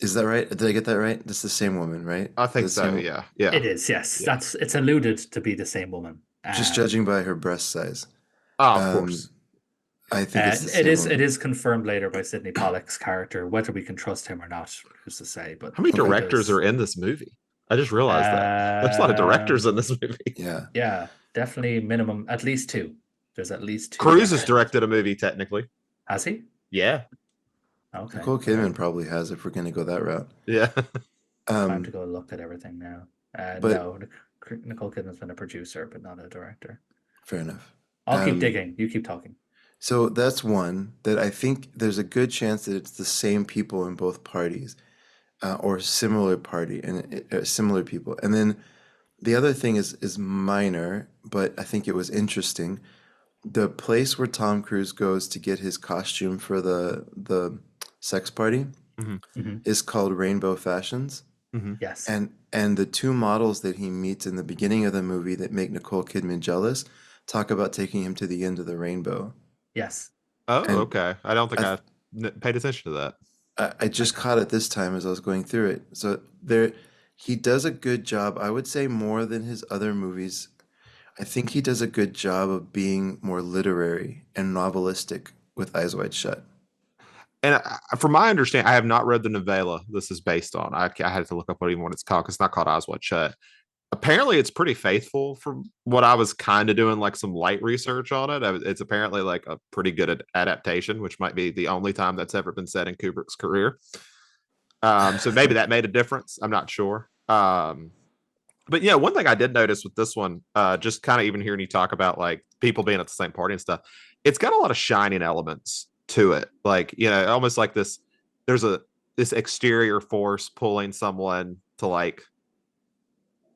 Is that right? Did I get that right? That's the same woman, right? I think The so. same- Yeah. Yeah. It is, yes. Yeah. It's alluded to be the same woman. Just judging by her breast size. Oh, of Um, course. I think it's the it same is woman. it is confirmed later by Sidney Pollack's character. Whether we can trust him or not, who's to say? But How many Okay. directors are in this movie? I just realized that. There's a lot of directors in this movie. Yeah. Yeah, definitely minimum at least 2. There's at least 2. Cruise has directors. directed a movie, technically. Has he? Yeah. Okay. Nicole Kidman probably has if we're going to go that route. Yeah. Time to go look at everything now. but- No, Nicole Kidman's been a producer, but not a director. Fair enough. I'll keep digging. You keep talking. So that's one that I think there's a good chance that it's the same people in both parties, or similar party and similar people. And then the other thing is minor, but I think it was interesting. The place where Tom Cruise goes to get his costume for the sex party is called Rainbow Fashions. Yes. And the 2 models that he meets in the beginning of the movie that make Nicole Kidman jealous talk about taking him to the end of the rainbow. Yes. Oh, And okay. I don't think I paid attention to that. I just caught it this time as I was going through it. So he does a good job. I would say more than his other movies. I think he does a good job of being more literary and novelistic with Eyes Wide Shut. And from my understanding, I have not read the novella this is based on. I had to look up what it's called because it's not called Eyes Wide Shut. Apparently, it's pretty faithful from what I was kind of doing, like some light research on it. It's apparently like a pretty good adaptation, which might be the only time that's ever been said in Kubrick's career. So maybe that made a difference. I'm not sure. But yeah, one thing I did notice with this one, just kind of even hearing you talk about like people being at the same party and stuff, it's got a lot of shining elements to it. Like, almost like there's this exterior force pulling someone to like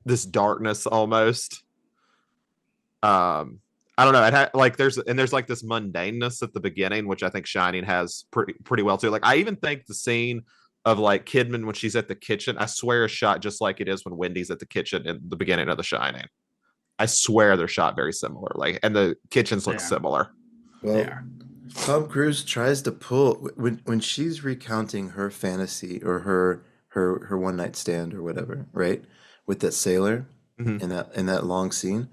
this darkness almost. I don't know. It had like there's like this mundaneness at the beginning, which I think Shining has pretty well too. Like I even think the scene of like Kidman when she's at the kitchen, I swear is shot just like it is when Wendy's at the kitchen in the beginning of The Shining. I swear they're shot very similar. Like, and the kitchens look similar. Well, Tom Cruise tries to pull when she's recounting her fantasy or her one night stand or whatever, right? With that sailor in that long scene.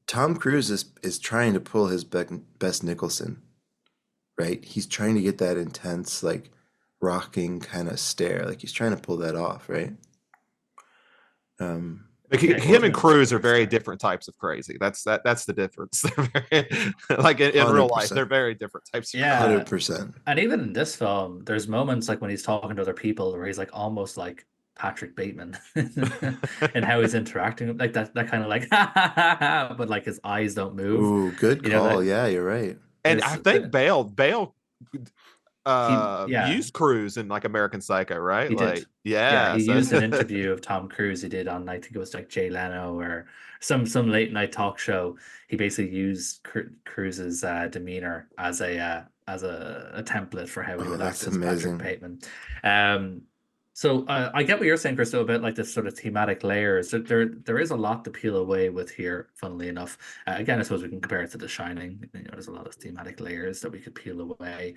Tom Cruise is trying to pull his best Nicholson, right? He's trying to get that intense, like rocking kind of stare. Like he's trying to pull that off, right? Him and Cruise are very different types of crazy. That's the difference. They're very, like in real life, they're very different types of Yeah, 100%. And even in this film, there's moments like when he's talking to other people where he's like almost like Patrick Bateman and how he's interacting like that kind of like but like his eyes don't move. Ooh, good You know call. that Yeah, you're right. And I there's think Bale yeah, used Cruise in like American Psycho, right? he did. Like, Yeah, yeah. he So used an interview of Tom Cruise he did on, I think it was like Jay Leno or some late night talk show. He basically used Cruise's demeanor as a template for how he Oh, would act that's as Patrick amazing. Bateman. Um, so I get what you're saying, Crystal, about like this sort of thematic layers. There is a lot to peel away with here. Funnily enough, again, I suppose we can compare it to The Shining. You know, there's a lot of thematic layers that we could peel away.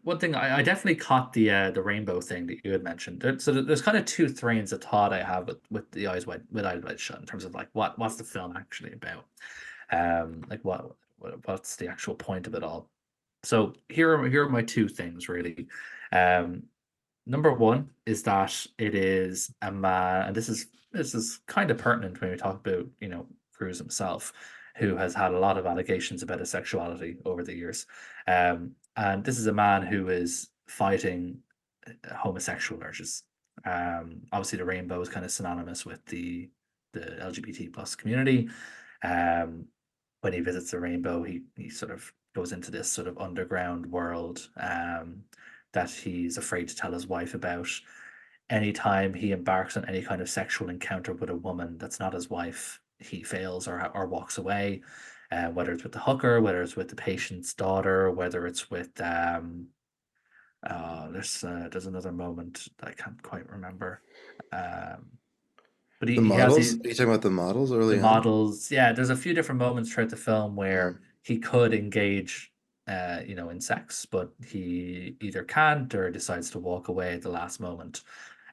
One thing I definitely caught the rainbow thing that you had mentioned. There's kind of two trains of thought I have with the eyes wide shut in terms of like what's the film actually about? Like what's the actual point of it all? So here are my two things really. Um, Number one is that it is a man, and this is kind of pertinent when we talk about, Cruz himself, who has had a lot of allegations about his sexuality over the years. And this is a man who is fighting homosexual urges. Obviously, the rainbow is kind of synonymous with the LGBT plus community. Um, when he visits the rainbow, he sort of goes into this sort of underground world. That he's afraid to tell his wife about. Anytime he embarks on any kind of sexual encounter with a woman that's not his wife, he fails or walks away. Whether it's with the hooker, whether it's with the patient's daughter, whether it's with there's another moment that I can't quite remember. Um, but The he has models? these Are you talking about the models the early on? models. Yeah, there's a few different moments throughout the film Mm. where he could engage, in sex, but he either can't or decides to walk away at the last moment.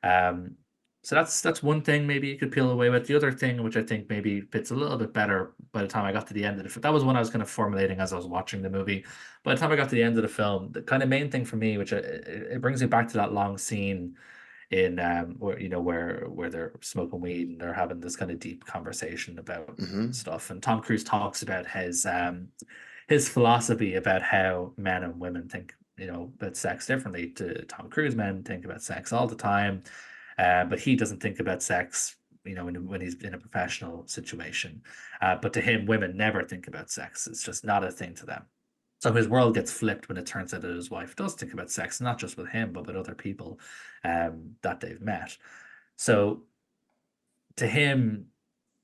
Um, so that's one thing maybe you could peel away with. The other thing, which I think maybe fits a little bit better by the time I got to the end of it, that was one I was kind of formulating as I was watching the movie. By the time I got to the end of the film, the kind of main thing for me, which it brings me back to that long scene in where they're smoking weed and they're having this kind of deep conversation about Hmm. stuff. And Tom Cruise talks about his philosophy about how men and women think, about sex differently. To Tom Cruise, men think about sex all the time, but he doesn't think about sex, when he's in a professional situation. But to him, women never think about sex. It's just not a thing to them. So his world gets flipped when it turns out that his wife does think about sex, not just with him, but with other people that they've met. So to him,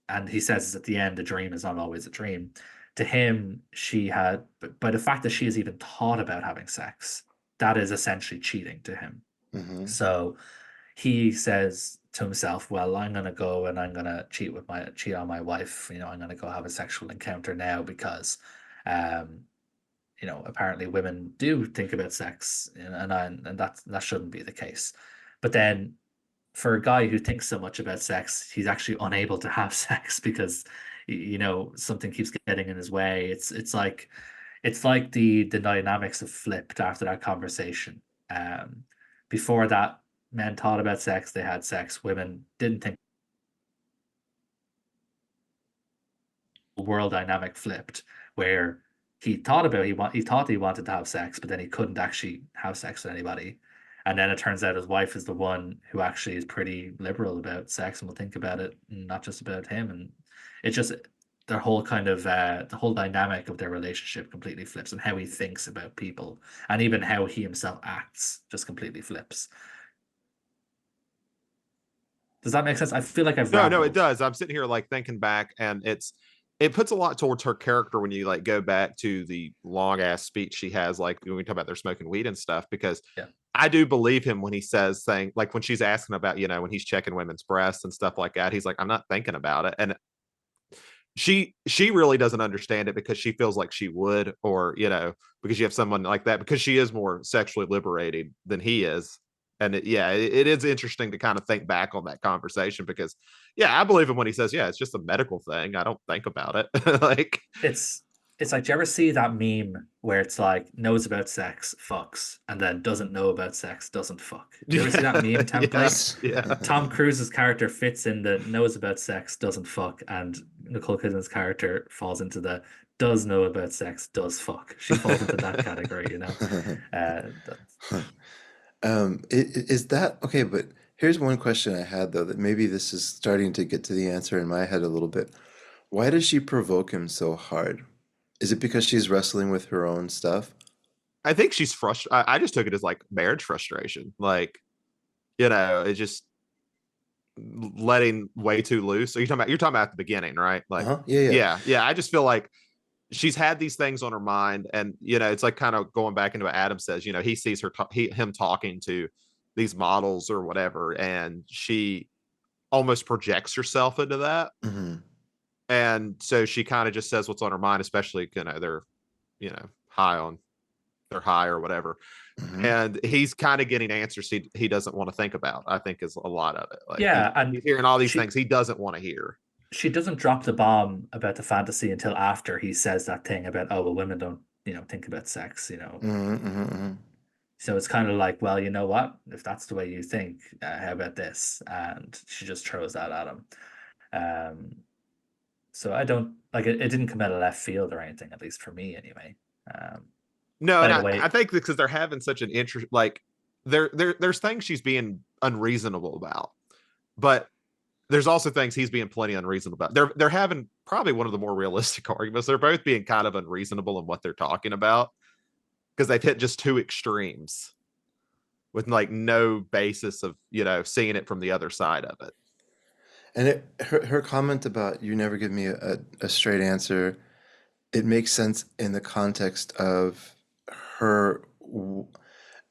and he says at the end, a dream is not always a dream. To him, she had, but by the fact that she has even thought about having sex, that is essentially cheating to him. Hmm. So he says to himself, "Well, I'm gonna go and I'm gonna cheat on my wife. I'm gonna go have a sexual encounter now because, um, apparently women do think about sex, and that shouldn't be the case." But then for a guy who thinks so much about sex, he's actually unable to have sex because something keeps getting in his way. It's like the dynamics have flipped after that conversation. Um, Before that, men thought about sex, they had sex. Women didn't think. World dynamic flipped where he thought he wanted to have sex, but then he couldn't actually have sex with anybody. And then it turns out his wife is the one who actually is pretty liberal about sex and will think about it, not just about him. And it's just their whole kind of the whole dynamic of their relationship completely flips, and how he thinks about people and even how he himself acts just completely flips. Does that make sense? I feel like I've No, it rambled. does. I'm sitting here like thinking back, and it puts a lot towards her character when you like go back to the long ass speech she has, like when we talk about they're smoking weed and stuff, because Yeah. I do believe him when he says thing like when she's asking about, when he's checking women's breasts and stuff like that, he's like, I'm not thinking about it. And she really doesn't understand it because she feels like she would, or because you have someone like that, because she is more sexually liberated than he is. And it is interesting to kind of think back on that conversation, because I believe him when he says, yeah, it's just a medical thing, I don't think about it. Like, It's it's like, do you ever see that meme where it's like knows about sex, fucks, and then doesn't know about sex, doesn't fuck? Do you ever see that meme template? yes, yeah. Tom Cruise's character fits in the knows about sex, doesn't fuck, and Nicole Kidman's character falls into the does know about sex, does fuck. She falls into that category. That's Is that okay? But Here's one question I had though, that maybe this is starting to get to the answer in my head a little bit. Why does she provoke him so hard? Is it because she's wrestling with her own stuff? I think she's frustrated. I just took it as like marriage frustration. Like, it's just letting way too loose. So you're talking about at the beginning, right? Like, Uh-huh. Yeah, yeah. yeah. I just feel like she's had these things on her mind, and it's like kind of going back into what Adam says. He sees him talking to these models or whatever, and she almost projects herself into that, Hmm. and so she kind of just says what's on her mind, especially they're high on they're high or whatever, Hmm. and he's kind of getting answers he doesn't want to think about. I think is a lot of it. Like Yeah, he's and hearing all these she things he doesn't want to hear. she doesn't drop the bomb about the fantasy until after he says that thing about, oh well, women don't, think about sex, Hmm. Hmm. So it's kind of like, well, you know what? If that's the way you think, how about this? And she just throws that at him. Um, so I don't like it. It didn't come out of left field or anything, at least for me, anyway. Um, No, and by the I way, think because they're having such an interest, like there's things she's being unreasonable about, but there's also things he's being plenty unreasonable about. They're having probably one of the more realistic arguments. They're both being kind of unreasonable in what they're talking about because they've hit just two extremes with like no basis of seeing it from the other side of it. And her comment about you never give me a straight answer, it makes sense in the context of her.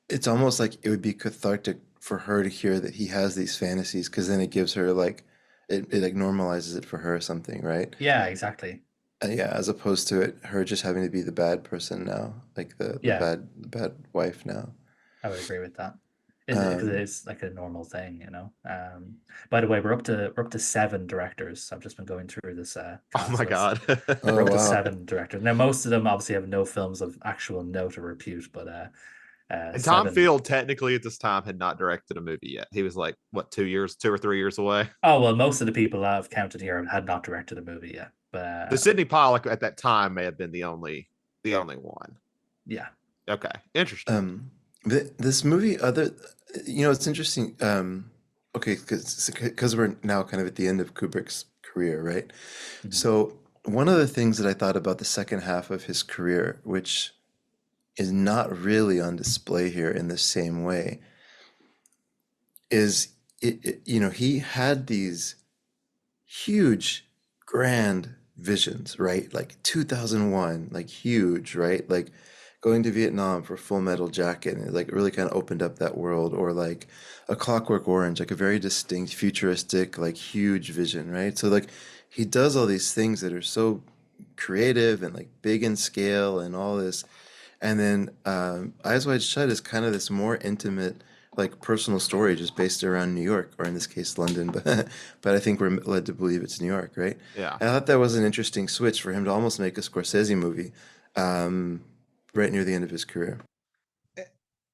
It's almost like it would be cathartic for her to hear that he has these fantasies, because then it gives her like it like normalizes it for her or something, right? yeah, exactly. Yeah, as opposed to her just having to be the bad person now, like Yeah, the bad wife now. I would agree with that. Because it Um, is like a normal thing. By the way, we're up to seven directors. I've just been going through this Oh cast my list. god. We're oh up to wow. seven directors. Now, most of them obviously have no films of actual note or repute, but And Tom seven. Field technically at this time had not directed a movie yet. He was like what 2 or 3 years away. Oh well, most of the people that I've counted here had not directed a movie yet. But So Sidney Pollack at that time may have been the only one. yeah, Okay, interesting. Um, this movie, it's interesting. Okay, because we're now kind of at the end of Kubrick's career, right? Mhm. So one of the things that I thought about the second half of his career, which is not really on display here in the same way, is he had these huge, grand visions, right? Like 2001, like huge, right? Like going to Vietnam for Full Metal Jacket, and it like really kind of opened up that world, or like A Clockwork Orange, like a very distinct, futuristic, like huge vision, right? So like he does all these things that are so creative and like big in scale and all this. And then Eyes Wide Shut is kind of this more intimate, like personal story just based around New York, or in this case, London. But I think we're led to believe it's New York, right? Yeah. And I thought that was an interesting switch for him to almost make a Scorsese movie um, right near the end of his career.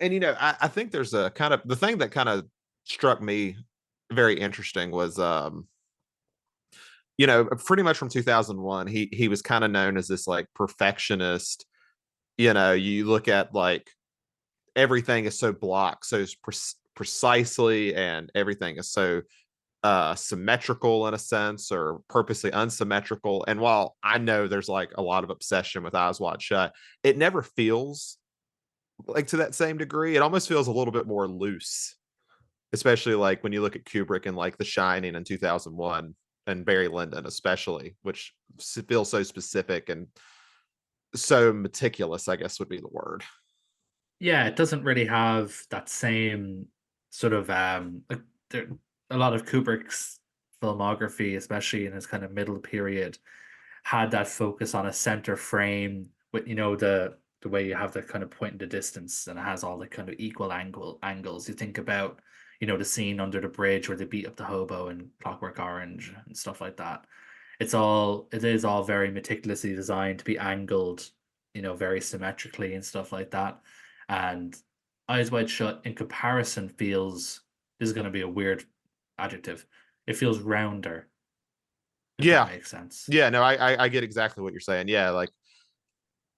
And I think there's a kind of the thing that kind of struck me very interesting was pretty much from 2001 he was kind of known as this like perfectionist. You look at like everything is so blocked so precisely, and everything is so symmetrical in a sense, or purposely unsymmetrical. And while I know there's like a lot of obsession with Eyes Wide Shut, it never feels like to that same degree. It almost feels a little bit more loose, especially like when you look at Kubrick and like The Shining in 2001, and Barry Lyndon especially, which feels so specific and so meticulous, I guess would be the word. yeah, it doesn't really have that same sort of like there, a lot of Kubrick's filmography, especially in his kind of middle period, had that focus on a center frame with the way you have the kind of point in the distance, and it has all the kind of equal angles. You think about the scene under the bridge where they beat up the hobo in Clockwork Orange and stuff like that. It is all very meticulously designed to be angled, very symmetrically and stuff like that. And Eyes Wide Shut in comparison feels, this is going to be a weird adjective. It feels rounder, if that Yeah. makes sense. Yeah, no, I get exactly what you're saying. Yeah, like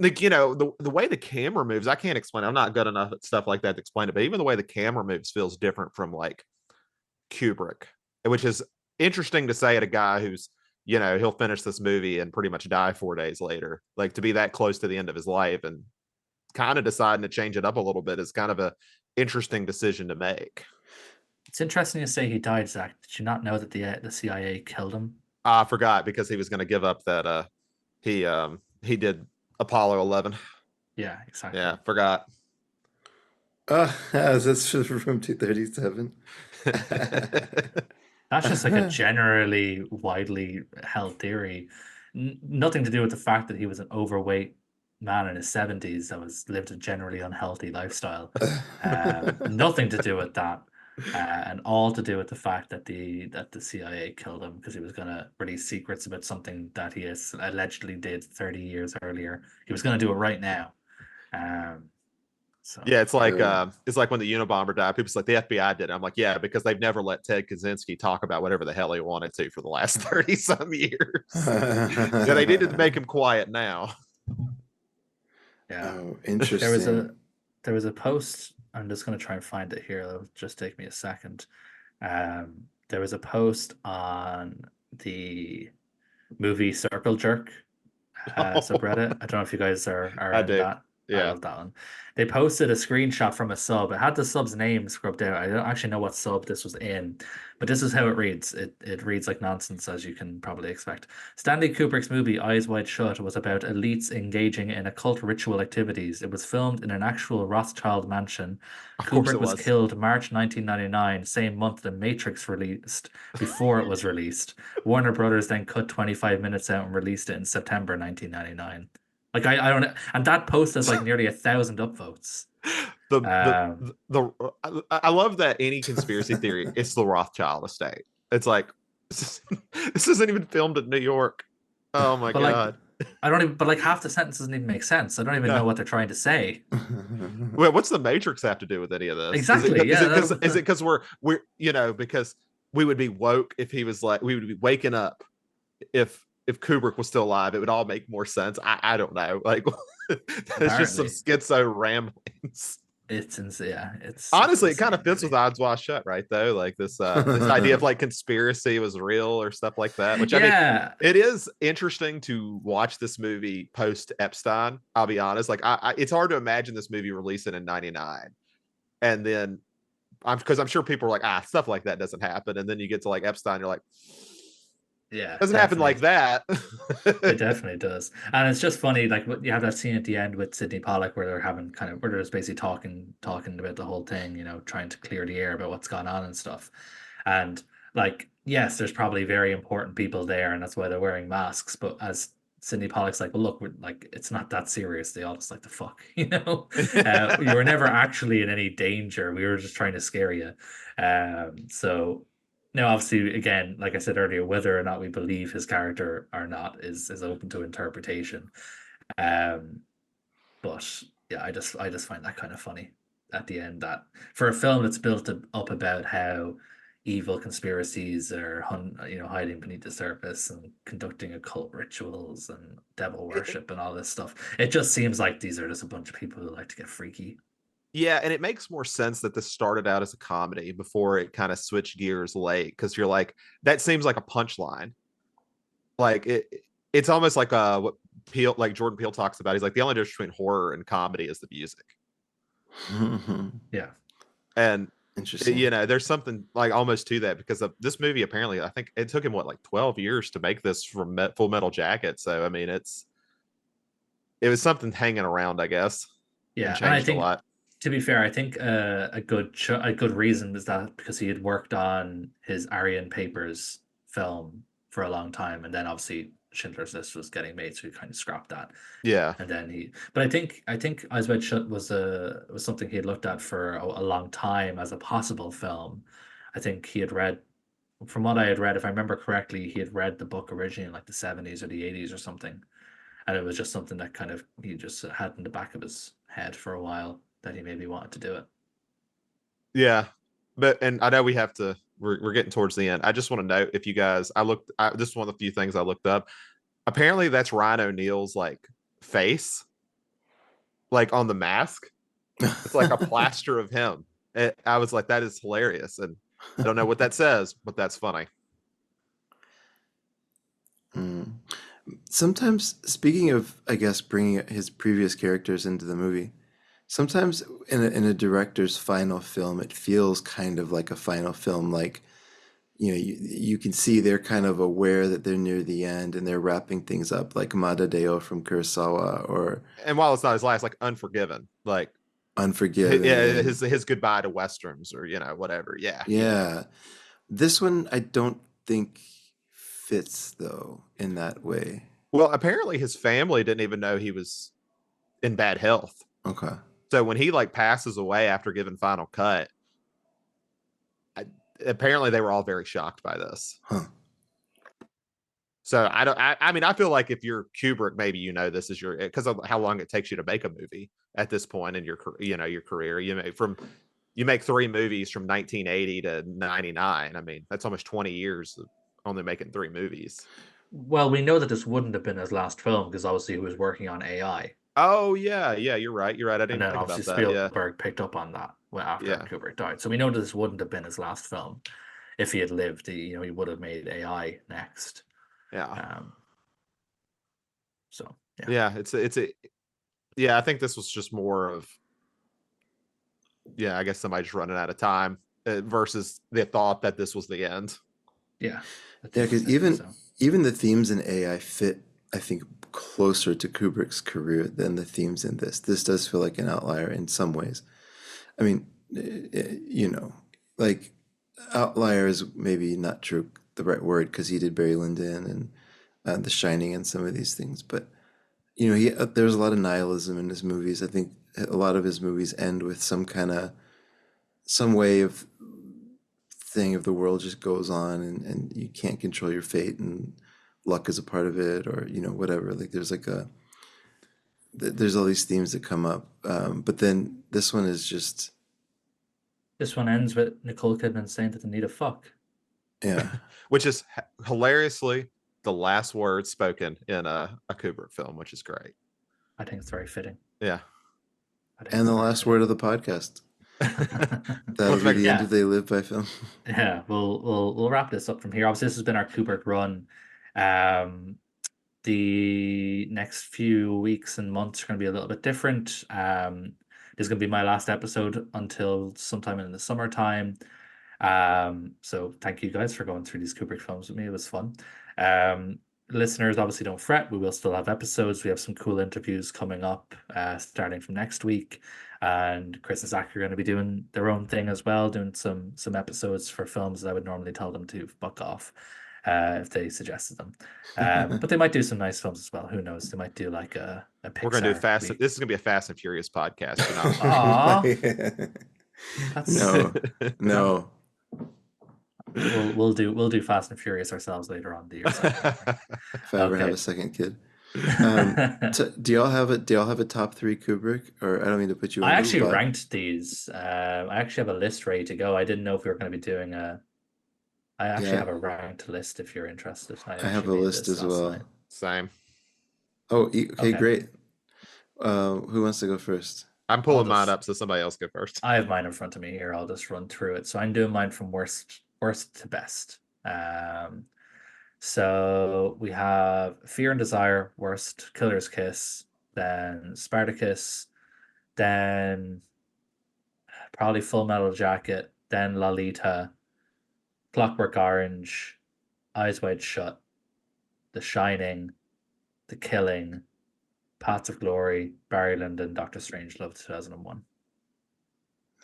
the way the camera moves, I can't explain. I'm not good enough at stuff like that to explain it, but even the way the camera moves feels different from like Kubrick, which is interesting to say at a guy who's, he'll finish this movie and pretty much die 4 days later. Like, to be that close to the end of his life and kind of deciding to change it up a little bit is kind of a interesting decision to make. It's interesting to say he died, Zach. Did you not know that the CIA killed him? I forgot because he was going to give up that he did Apollo 11. Yeah, exactly. Yeah, forgot. That's from 237. That's just like a generally widely held theory. Nothing to do with the fact that he was an overweight man in his 70s that lived a generally unhealthy lifestyle. Nothing to do with that. And all to do with the fact that the CIA killed him because he was going to release secrets about something that he has allegedly did 30 years earlier. He was going to do it right now. So Yeah, it's like when the Unabomber died. People's like, the FBI did it. I'm like, yeah, because they've never let Ted Kaczynski talk about whatever the hell he wanted to for the last 30 some years. Yeah, they needed to make him quiet now. Yeah. Oh, interesting. There was a post. I'm just going to try and find it here. It'll just take me a second. There was a post on the movie Circle Jerk subreddit. I don't know if you guys are I in do. that. I Yeah. love that one. They posted a screenshot from a sub. It had the sub's name scrubbed out. I don't actually know what sub this was in, but this is how it reads. It reads like nonsense, as you can probably expect. Stanley Kubrick's movie Eyes Wide Shut was about elites engaging in occult ritual activities. It was filmed in an actual Rothschild mansion. Of course Kubrick it was was. killed March 1999, same month The Matrix released, before it was released. Warner Brothers then cut 25 minutes out and released it in September 1999. Like I don't, and that post has like nearly 1,000 upvotes. I love that any conspiracy theory, it's the Rothschild estate. It's like this isn't even filmed in New York. Oh my but god. Like, I don't even. But like half the sentence doesn't even make sense. I don't even know what they're trying to say. Well, what's the Matrix have to do with any of this? Exactly. Is it because we're because we would be woke if he was like, we would be waking up if Kubrick was still alive, it would all make more sense. I don't know. Like, it's just some schizo ramblings. It's insane. Yeah, it's honestly, it kind of fits with Odds Wide Shut, right? Though, like this idea of like conspiracy was real or stuff like that. Which I mean, it is interesting to watch this movie post Epstein. I'll be honest. Like, it's hard to imagine this movie releasing in '99, and then because I'm sure people are like, stuff like that doesn't happen, and then you get to like Epstein, you're like, yeah, it doesn't happen like that. It definitely does. And it's just funny, like you have that scene at the end with Sidney Pollack where they're just basically talking about the whole thing, trying to clear the air about what's gone on and stuff. And like, yes, there's probably very important people there, and that's why they're wearing masks. But as Sidney Pollack's like, well, look, like it's not that serious. They all just like the fuck, you were never actually in any danger. We were just trying to scare you. So. Now, obviously, again, like I said earlier, whether or not we believe his character or not is open to interpretation. But yeah, I just find that kind of funny at the end, that for a film that's built up about how evil conspiracies are hiding beneath the surface and conducting occult rituals and devil worship and all this stuff, it just seems like these are just a bunch of people who like to get freaky. Yeah, and it makes more sense that this started out as a comedy before it kind of switched gears late, because you're like, that seems like a punchline. Like it's almost like what Jordan Peele talks about. He's like, the only difference between horror and comedy is the music. Yeah. And interesting. There's something like almost to that, because of this movie, apparently, I think it took him like 12 years to make this from Full Metal Jacket. So I mean, it was something hanging around, I guess. Yeah, and I think a lot. To be fair, I think a good reason was that because he had worked on his Aryan Papers film for a long time, and then obviously Schindler's List was getting made, so he kind of scrapped that. Yeah, and then but I think Eyes Wide Shut was something he had looked at for a long time as a possible film. I think he had read, from what I had read, if I remember correctly, he had read the book originally in like the 70s or the 80s or something, and it was just something that kind of he just had in the back of his head for a while, that he maybe wanted to do it. Yeah, and I know we're getting towards the end. I just want to note, if you guys, this is one of the few things I looked up. Apparently that's Ryan O'Neal's like face, like on the mask. It's like a plaster of him. I was like, that is hilarious. And I don't know what that says, but that's funny. Mm. Sometimes, speaking of, I guess, bringing his previous characters into the movie, sometimes in a director's final film, it feels kind of like a final film. Like, you can see they're kind of aware that they're near the end and they're wrapping things up, like Madadeo from Kurosawa or And while it's not his last, like Unforgiven, like yeah, Unforgiven. his goodbye to westerns or whatever. Yeah, Yeah. This one I don't think fits though in that way. Well, apparently his family didn't even know he was in bad health. Okay. So when he like passes away after giving final cut, I, apparently they were all very shocked by this. Huh. So I don't. I mean, I feel like if you're Kubrick, maybe this is your because of how long it takes you to make a movie at this point in your your career. You make 3 movies from 1980 to 99. I mean, that's almost 20 years of only making 3 movies. Well, we know that this wouldn't have been his last film because obviously he was working on AI. Oh yeah, you're right. I didn't And even then think about obviously that. Yeah, Spielberg picked up on that after yeah, Kubrick died. So we know that this wouldn't have been his last film. If he had lived, he would have made AI next. yeah, So yeah. Yeah. I think this was just more of I guess somebody just running out of time versus the thought that this was the end. Yeah, Yeah, because even the themes in AI fit, I think, closer to Kubrick's career than the themes in this. This does feel like an outlier in some ways. I mean, like outlier is maybe not true, the right word, because he did Barry Lyndon and The Shining and some of these things. But there's a lot of nihilism in his movies. I think a lot of his movies end with some way of thing of the world just goes on and you can't control your fate and luck is a part of it or whatever. Like there's all these themes that come up, but then this one is just this one ends with Nicole Kidman saying that they need a fuck. yeah. Which is hilariously the last word spoken in a Kubrick film, which is great. I think it's very fitting. Yeah. And the last word of the podcast. That'll be the end of They Live by Film. Yeah, we'll wrap this up from here. Obviously, this has been our Kubrick run. The next few weeks and months are going to be a little bit different. This is going to be my last episode until sometime in the summertime. So thank you guys for going through these Kubrick films with me. It was fun. Listeners, obviously don't fret. We will still have episodes. We have some cool interviews coming up, starting from next week. And Chris and Zach are going to be doing their own thing as well, doing some episodes for films that I would normally tell them to fuck off if they suggested them. But they might do some nice films as well. Who knows? They might do like a Pixar. We're going to do Fast. This is going to be a Fast and Furious podcast. No. We'll do Fast and Furious ourselves later on the year. If I ever have a second kid. Do y'all have a top 3 Kubrick? Or I don't mean to put you on. I actually ranked these. I actually have a list ready to go. I didn't know if we were going to be doing I actually have a ranked list if you're interested. I have a list as well. Night. Same. Oh, okay, great. Who wants to go first? I'm pulling mine up, so somebody else go first. I have mine in front of me here. I'll just run through it. So I'm doing mine from worst to best. So we have Fear and Desire, worst, Killer's Kiss, then Spartacus, then probably Full Metal Jacket, then Lolita, Clockwork Orange, Eyes Wide Shut, The Shining, The Killing, Paths of Glory, Barry Lyndon, Doctor Strangelove 2001.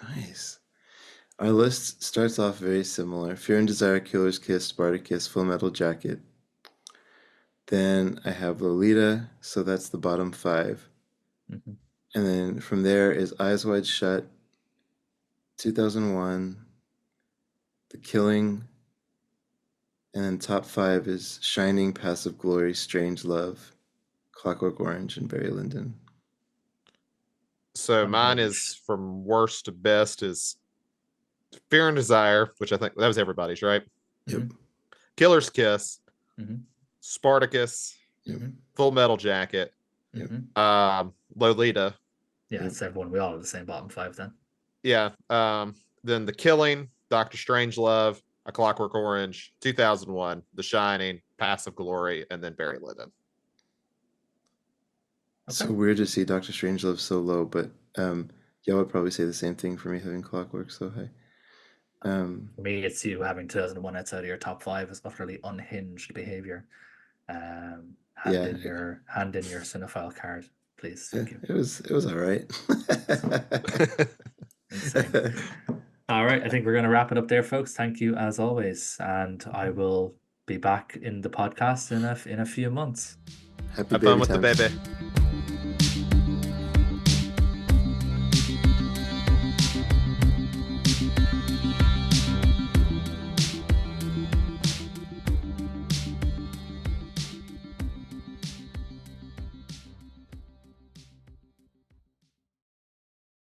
Nice. Our list starts off very similar. Fear and Desire, Killer's Kiss, Spartacus, Full Metal Jacket. Then I have Lolita, so that's the bottom 5. Mm-hmm. And then from there is Eyes Wide Shut, 2001, The Killing, and then top 5 is Shining, Paths of Glory, Strangelove, Clockwork Orange, and Barry Lyndon. So mine is from worst to best is Fear and Desire, which I think that was everybody's, right? Yep. Killer's Kiss, Mm-hmm. Spartacus, Full Metal Jacket, Lolita. Yeah, it's everyone. We all have the same bottom 5 then. Yeah. Then The Killing, Doctor Strangelove, A Clockwork Orange, 2001, The Shining, Paths of Glory, and then Barry Lyndon. So Okay. weird to see Doctor Strangelove so low, but y'all would probably say the same thing for me having Clockwork so high. For me, it's you having 2001 outside of your top 5 is utterly unhinged behavior. Hand Yeah. in your cinephile card, please. Thank you. It was all right. Insane. All right, I think we're going to wrap it up there, folks. Thank you as always, and I will be back in the podcast in a few months. Happy Have fun baby with the time. baby.